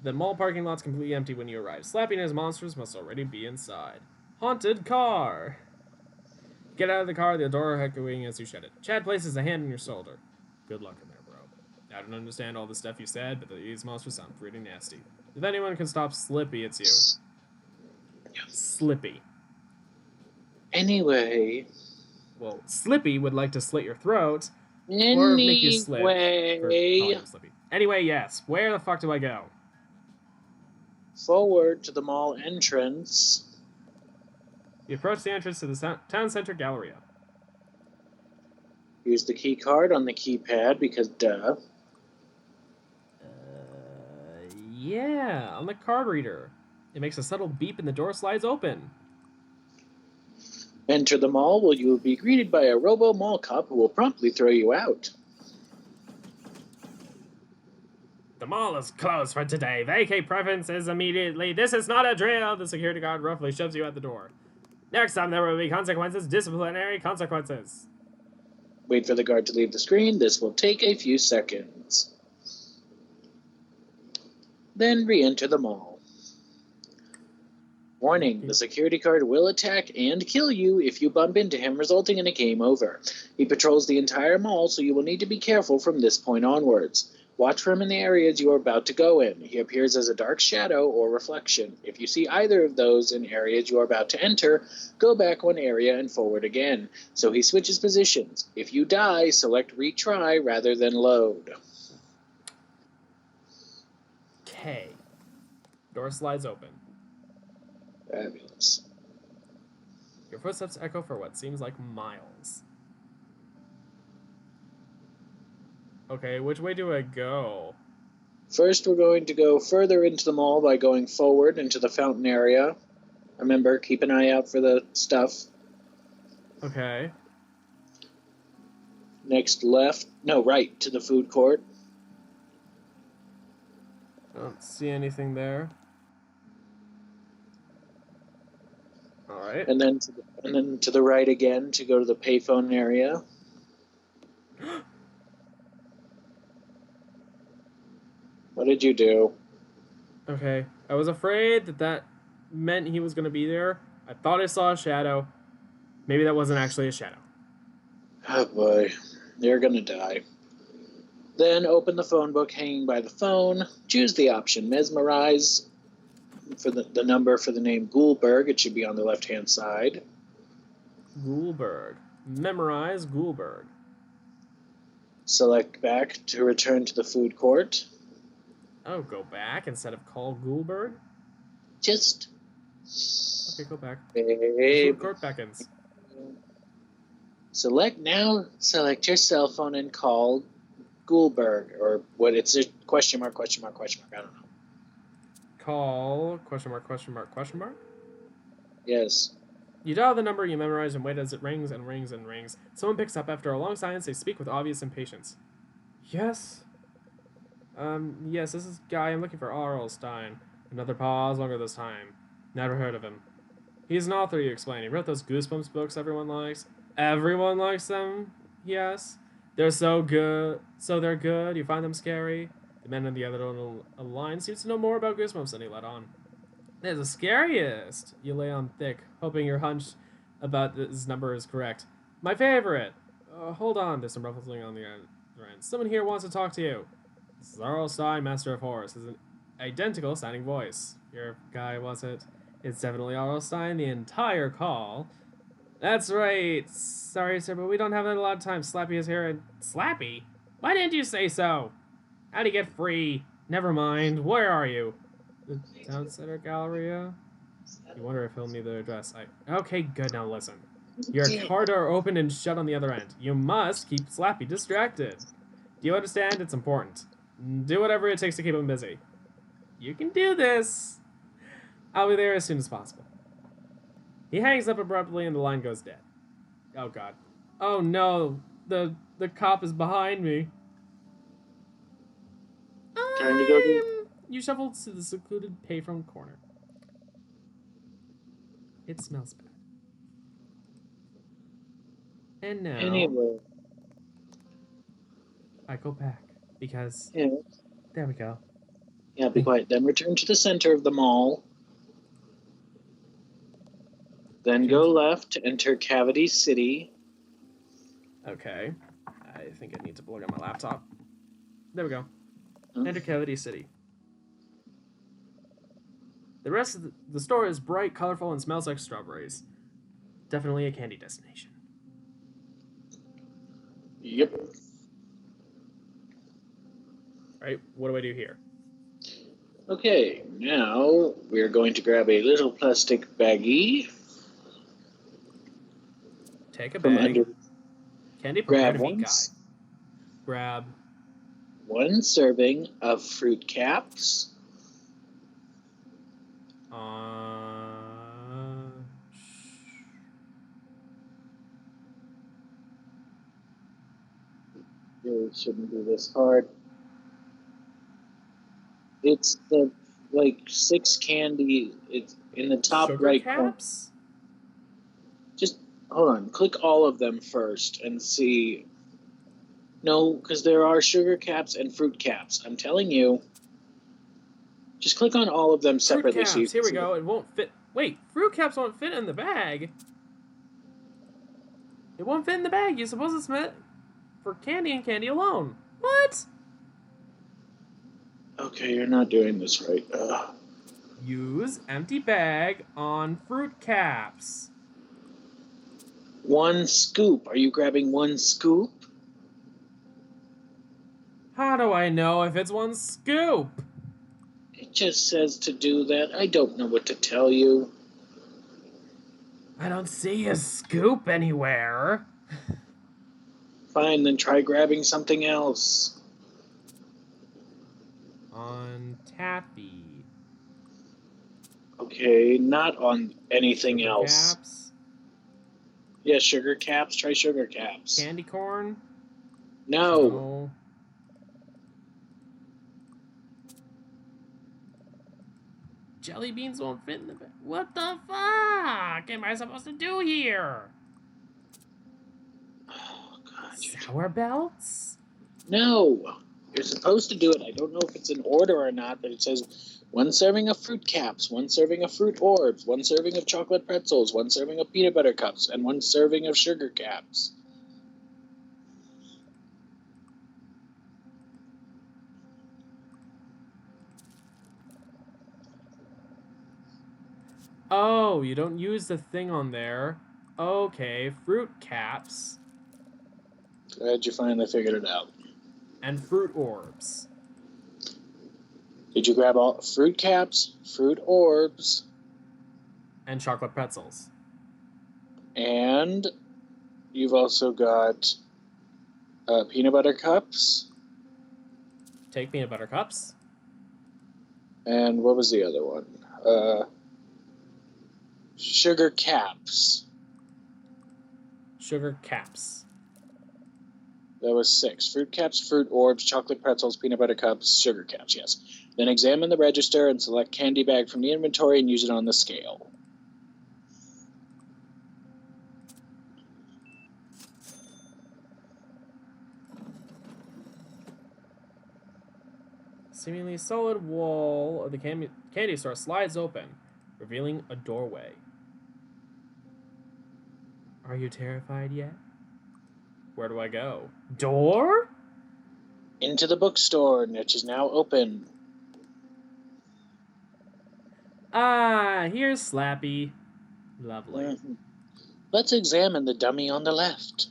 The mall parking lot's completely empty when you arrive. Slappy and his monsters must already be inside. Haunted car! Get out of the car, the door echoing as you shut it. Chad places a hand on your shoulder. Good luck in there, bro. I don't understand all the stuff you said, but these monsters sound pretty nasty. If anyone can stop Slippy, it's you. Slippy. Anyway. Well, Slippy would like to slit your throat, or make you slip for calling him Slippy. Anyway, yes. Where the fuck do I go? Forward to the mall entrance. You approach the entrance to the town center Galleria. Use the key card on the keypad because duh. Yeah, on the card reader. It makes a subtle beep and the door slides open. Enter the mall where you will be greeted by a robo mall cop who will promptly throw you out. The mall is closed for today. Vacate preferences immediately. This is not a drill. The security guard roughly shoves you out the door. Next time there will be consequences, disciplinary consequences. Wait for the guard to leave the screen. This will take a few seconds. Then re-enter the mall. Warning, the security guard will attack and kill you if you bump into him, resulting in a game over. He patrols the entire mall, so you will need to be careful from this point onwards. Watch for him in the areas you are about to go in. He appears as a dark shadow or reflection. If you see either of those in areas you are about to enter, go back one area and forward again. So he switches positions. If you die, select retry rather than load. Okay. Door slides open. Fabulous. Your footsteps echo for what seems like miles. Okay, which way do I go? First, we're going to go further into the mall by going forward into the fountain area. Remember, keep an eye out for the stuff. Okay. Next, right to the food court. I don't see anything there. Alright. And then to the right again to go to the payphone area. What did you do? Okay. I was afraid that meant he was going to be there. I thought I saw a shadow. Maybe that wasn't actually a shadow. Oh boy, you're gonna die. Then open the phone book hanging by the phone. Choose the option Mesmerize for the number for the name Goulberg. It should be on the left-hand side. Goulberg. Memorize Goulberg. Select back to return to the food court. Oh, go back instead of call Goulberg? Just Okay, go back. babe. Food court beckons. Select your cell phone and call Goulberg, or what? It's a question mark. I don't know. Call, question mark, question mark, question mark? Yes. You dial the number you memorize and wait as it rings and rings and rings. Someone picks up after a long silence. They speak with obvious impatience. Yes? Yes, this is Guy. I'm looking for R.L. Stein. Another pause, longer this time. Never heard of him. He's an author, you explain. He wrote those Goosebumps books everyone likes. Everyone likes them? Yes. They're so good. So they're good. You find them scary. The men in the other line seems to know more about Goosebumps than he let on. They're the scariest. You lay on thick, hoping your hunch about this number is correct. My favorite. Hold on. There's some ruffling on the end. Someone here wants to talk to you. This is R.L. Stein, Master of Horrors. Is an identical sounding voice. Your guy, was it? It's definitely R.L. Stein the entire call. That's right. Sorry, sir, but we don't have a lot of time. Slappy is here and... Slappy? Why didn't you say so? How'd he get free? Never mind. Where are you? The Town Center Galleria? You wonder if he'll need the address. Okay, good. Now listen. Your car door opened and shut on the other end. You must keep Slappy distracted. Do you understand? It's important. Do whatever it takes to keep him busy. You can do this. I'll be there as soon as possible. He hangs up abruptly and the line goes dead. Oh god. Oh no. The cop is behind me. Time to go. You shuffle to the secluded payphone corner. It smells bad. And now Anyway. I go back because Yeah. there we go. Yeah, be quiet. Then return to the center of the mall. Then go left to enter Cavity City. Okay. I think I need to plug in my laptop. There we go. Huh? Enter Cavity City. The rest of the store is bright, colorful, and smells like strawberries. Definitely a candy destination. Yep. Right? What do I do here? Okay, now we're going to grab a little plastic baggie Take a from bag. under. Candy, prepare Grab to meet Guy. one, Grab. one serving of fruit caps. Really shouldn't be this hard. It's the like 6 candy. It's in the top Sugar right corner. caps? Just hold on. Click all of them first and see. No, because there are sugar caps and fruit caps. I'm telling you. Just click on all of them separately. Fruit caps. So you can Here we see go. It won't fit. Wait, fruit caps won't fit in the bag. It won't fit in the bag. You're supposed to smell it for candy and candy alone. What? Okay, you're not doing this right. Use empty bag on fruit caps. 1 scoop. Are you grabbing 1 scoop? How do I know if it's 1 scoop? It just says to do that. I don't know what to tell you. I don't see a scoop anywhere. Fine, then try grabbing something else. On taffy. Okay, not on anything Sugar else. Caps. Yeah, sugar caps. Try sugar caps. Candy corn. No. No. Jelly beans won't fit in the bag. What the fuck am I supposed to do here? Oh, God. Sour belts? No. You're supposed to do it. I don't know if it's in order or not, but it says 1 serving of fruit caps, 1 serving of fruit orbs, 1 serving of chocolate pretzels, 1 serving of peanut butter cups, and 1 serving of sugar caps. Oh, you don't use the thing on there. Okay, fruit caps Glad you finally figured it out. and fruit orbs. Did you grab all fruit caps, fruit orbs, And chocolate pretzels. and you've also got peanut butter cups, Take peanut butter cups. and what was the other one? Sugar caps. Sugar caps. That was 6. Fruit caps, fruit orbs, chocolate pretzels, peanut butter cups, sugar caps, yes. Then examine the register and select candy bag from the inventory and use it on the scale. Seemingly solid wall of the candy store slides open, revealing a doorway. Are you terrified yet? Where do I go? Door? Into the bookstore, which is now open. Ah, here's Slappy. Lovely. Mhm. Let's examine the dummy on the left.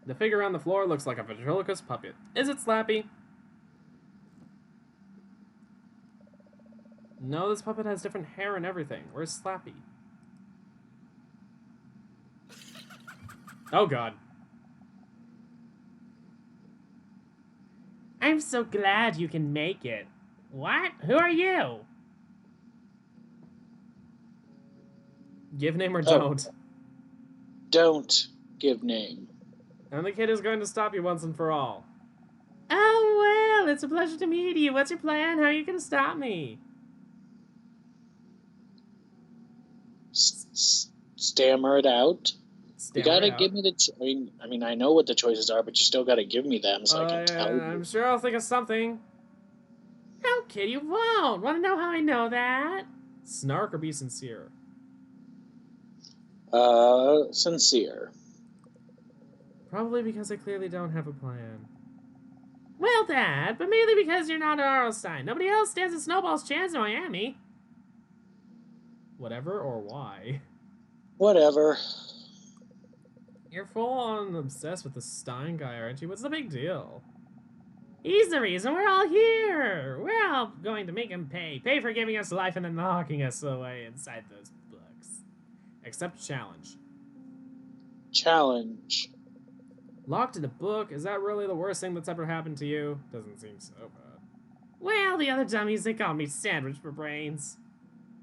The figure on the floor looks like a ventriloquist puppet. Is it Slappy? No, this puppet has different hair and everything. Where's Slappy? Oh god. I'm so glad you can make it. What? Who are you? Give name or Oh. don't. Don't give name. And the kid is going to stop you once and for all. Oh, well, it's a pleasure to meet you. What's your plan? How are you going to stop me? Stammer it out. You gotta Stammer give out. me the. I mean, I know what the choices are, but you still gotta give me them so I can tell you. I'm sure I'll think of something. How kid, you won't. Want to know how I know that? Snark or be sincere? Sincere. Probably because I clearly don't have a plan. Well, Dad, but mainly because you're not an Arlstein. Nobody else stands a snowball's chance in Miami. Whatever or why? Whatever. You're full on obsessed with the Stein guy, aren't you? What's the big deal? He's the reason we're all here. We're all going to make him pay. Pay for giving us life and then locking us away inside those books. Accept challenge. Challenge. Locked in a book? Is that really the worst thing that's ever happened to you? Doesn't seem so bad. Well, the other dummies, they call me Sandwich for Brains.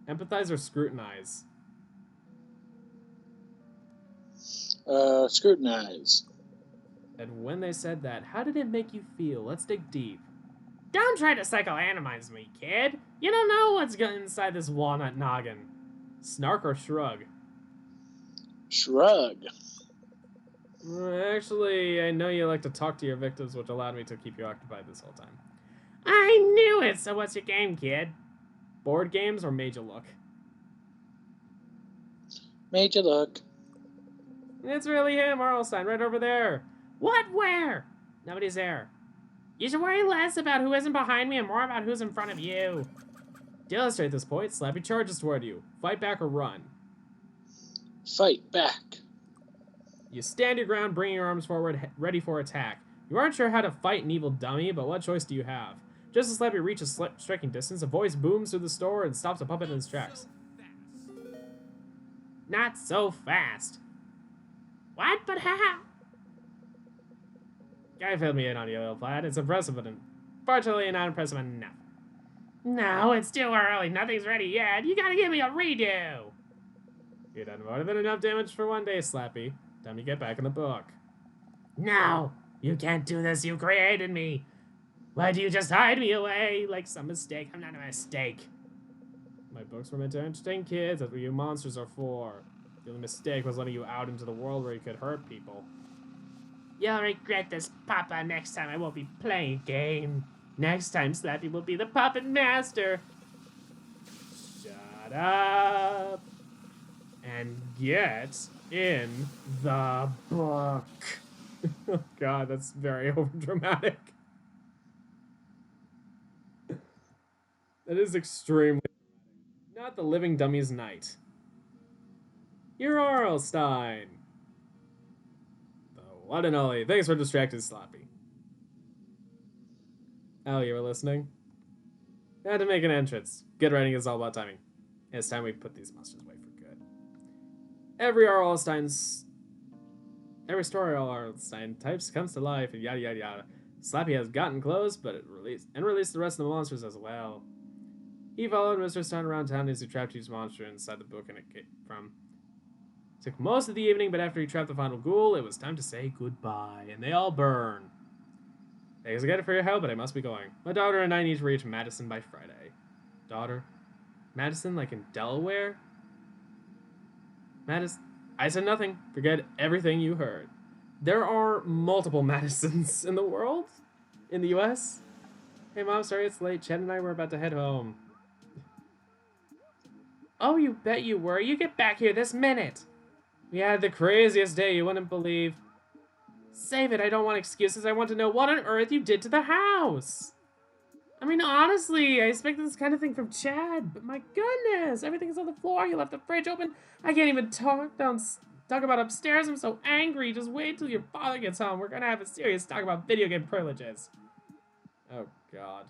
Empathize or scrutinize? Scrutinize. And when they said that, how did it make you feel? Let's dig deep. Don't try to psychoanalyze me, kid. You don't know what's inside this walnut noggin. Snark or shrug? Shrug. Actually, I know you like to talk to your victims, which allowed me to keep you occupied this whole time. I knew it. So what's your game, kid? Board games or Major Look? Made you look. It's really him, Arlstein, right over there. What? Where? Nobody's there. You should worry less about who isn't behind me and more about who's in front of you. To illustrate this point, Slappy charges toward you. Fight back or run. Fight back. You stand your ground, bringing your arms forward, ready for attack. You aren't sure how to fight an evil dummy, but what choice do you have? Just as Slappy reaches striking distance, a voice booms through the store and stops a puppet in its tracks. Not so fast. What? But how? Guy filled me in on you, little plaid. It's impressive, but unfortunately not impressive enough. No, it's too early. Nothing's ready yet. You gotta give me a redo. You done more than enough damage for one day, Slappy. Time to get back in the book. No, you can't do this. You created me. Why do you just hide me away like some mistake? I'm not a mistake. My books were meant to entertain kids. That's what you monsters are for. The only mistake was letting you out into the world where you could hurt people. You'll regret this, Papa. Next time I won't be playing a game. Next time Slappy will be the puppet master. Shut up. And get in the book. Oh god, that's very overdramatic. That is extremely not the living dummy's night. You're Arlstein. The one and only. Thanks for distracting Sloppy. Oh, you were listening? I had to make an entrance. Good writing is all about timing. It's time we put these monsters away for good. Every story all Arlstein types comes to life and yada yada yada. Slappy has gotten close, but it released the rest of the monsters as well. He followed Mr. Stein around town as he trapped each monster inside the book and it came from. Took most of the evening, but after he trapped the final ghoul, it was time to say goodbye, and they all burn. Thanks again for your help, but I must be going. My daughter and I need to reach Madison by Friday. Daughter? Madison, like in Delaware? Madison? I said nothing. Forget everything you heard. There are multiple Madisons in the world? In the US? Hey, Mom, sorry it's late. Chad and I were about to head home. Oh, you bet you were. You get back here this minute. We had the craziest day you wouldn't believe. Save it, I don't want excuses. I want to know what on earth you did to the house. I mean, honestly, I expect this kind of thing from Chad, but my goodness, everything's on the floor. You left the fridge open. I can't even talk about upstairs. I'm so angry. Just wait till your father gets home. We're gonna have a serious talk about video game privileges. Oh, God.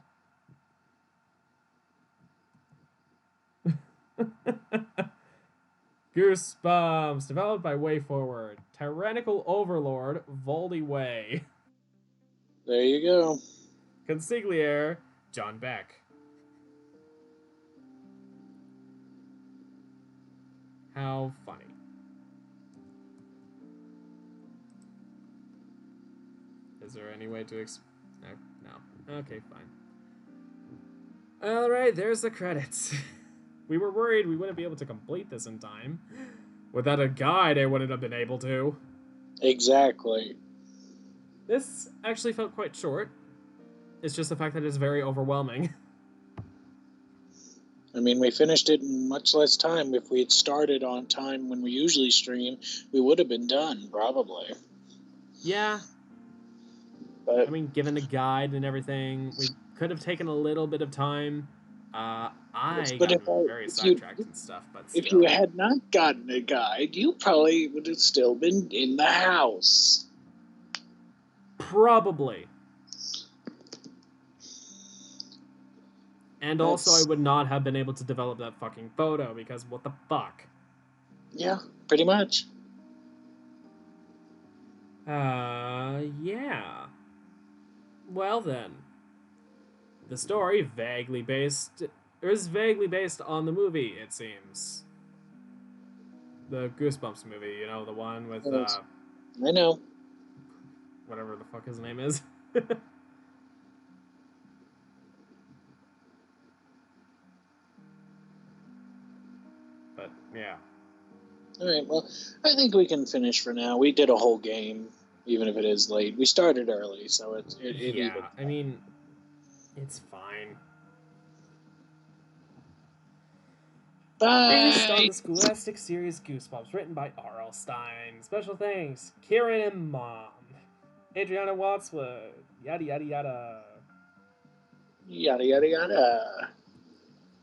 Goosebumps, developed by WayForward. Tyrannical Overlord, Voldy Way. There you go. Consigliere, John Beck. How funny. Is there any way to no. Okay, fine. Alright, there's the credits. We were worried we wouldn't be able to complete this in time. Without a guide, I wouldn't have been able to. Exactly. This actually felt quite short. It's just the fact that it's very overwhelming. I mean, we finished it in much less time. If we had started on time when we usually stream, we would have been done, probably. Yeah. But I mean, given the guide and everything, we could have taken a little bit of time. I but got if very you sidetracked and stuff, but if still. you had not gotten a guide, you probably would have still been in the house. Probably. And also, I would not have been able to develop that fucking photo, because what the fuck? Yeah, pretty much. Yeah. Well then. The story is vaguely based on the movie, it seems. The Goosebumps movie, you know, the one with, Yes. I know. whatever the fuck his name is. But, yeah. Alright, well, I think we can finish for now. We did a whole game, even if it is late. We started early, so it Yeah, even. I mean, it's fine. Based on Bye! the Scholastic series Goosebumps, written by R.L. Stein. Special thanks, Kieran and Mom. Adriana Wattswood. Yada yada yada. Yada, yada, yada.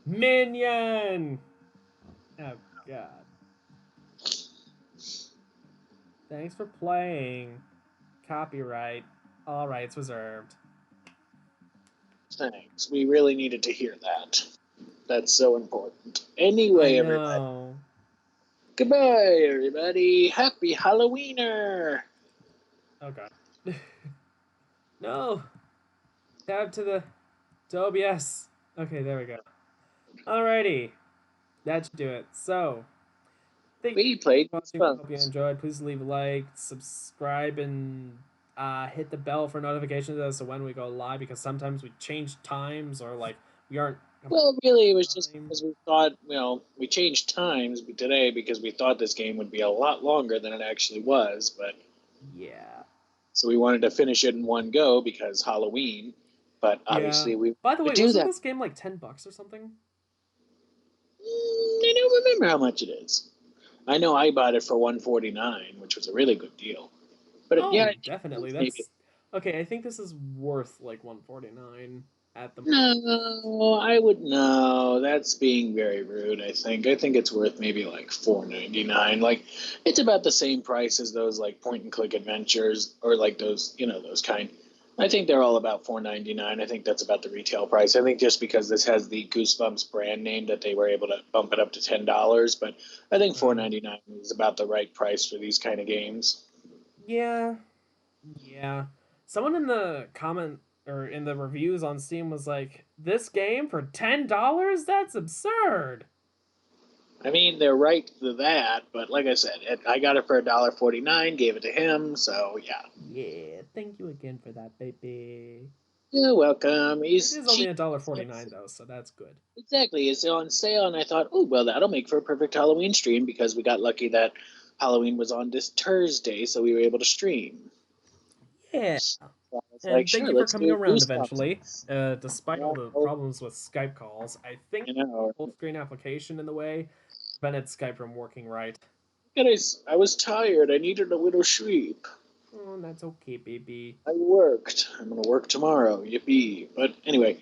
Minion! Oh, God. Thanks for playing. Copyright. All rights reserved. Thanks. We really needed to hear that. That's so important. Anyway, I everybody. know. Goodbye, everybody. Happy Halloweener! Oh, God. No. Tab to OBS. Okay, there we go. Alrighty. That should do it. So, thank you We played for watching. I hope you Goosebumps. enjoyed. Please leave a like, subscribe, and hit the bell for notifications as to when we go live, because sometimes we change times or like we aren't. Well, really, it was just Time. because we thought, we changed times today because we thought this game would be a lot longer than it actually was, but Yeah. so we wanted to finish it in one go because Halloween, but obviously Yeah. we By the way, do wasn't that. this game like $10 or something? I don't remember how much it is. I know I bought it for $149, which was a really good deal. But Oh, yeah, definitely. maybe. That's okay. I think this is worth like $149. at the. No, I would no. That's being very rude. I think. I think it's worth maybe like $4.99. Like, it's about the same price as those like point and click adventures or like those those kind. I think they're all about $4.99. I think that's about the retail price. I think just because this has the Goosebumps brand name that they were able to bump it up to $10. But I think $4.99 is about the right price for these kind of games. Yeah, yeah. Someone in the comment or in the reviews on Steam was like, "This game for $10? That's absurd." I mean, they're right to that, but like I said, I got it for $1.49. Gave it to him, so yeah. Yeah, thank you again for that, baby. You're welcome. It He's is only cheap. $1.49 though, so that's good. Exactly. It's on sale, and I thought, oh, well, that'll make for a perfect Halloween stream because we got lucky that Halloween was on this Thursday, so we were able to stream. Yeah. So I was like, And thank sure, you for let's coming do around eventually. Goosebumps. Despite all Yeah, the oh, problems with Skype calls, I think I know. full screen application in the way prevented Skype from working right. Guys, I was tired. I needed a little sleep. Oh, that's okay, baby. I worked. I'm going to work tomorrow. Yippee. But anyway,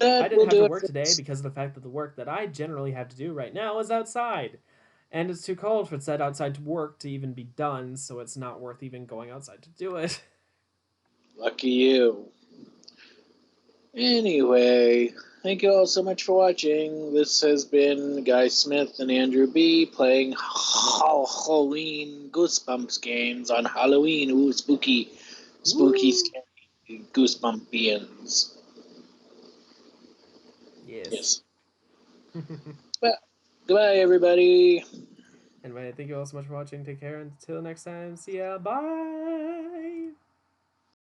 I that didn't will have do to it work for today this. because of the fact that the work that I generally have to do right now is outside. And it's too cold for said outside to work to even be done, so it's not worth even going outside to do it. Lucky you. Anyway, thank you all so much for watching. This has been Guy Smith and Andrew B playing Halloween Goosebumps games on Halloween. Ooh, spooky, spooky, Woo! scary Goosebumpians. Yes. Yes. Well, goodbye, everybody. Anyway, thank you all so much for watching. Take care until next time. See ya. Bye.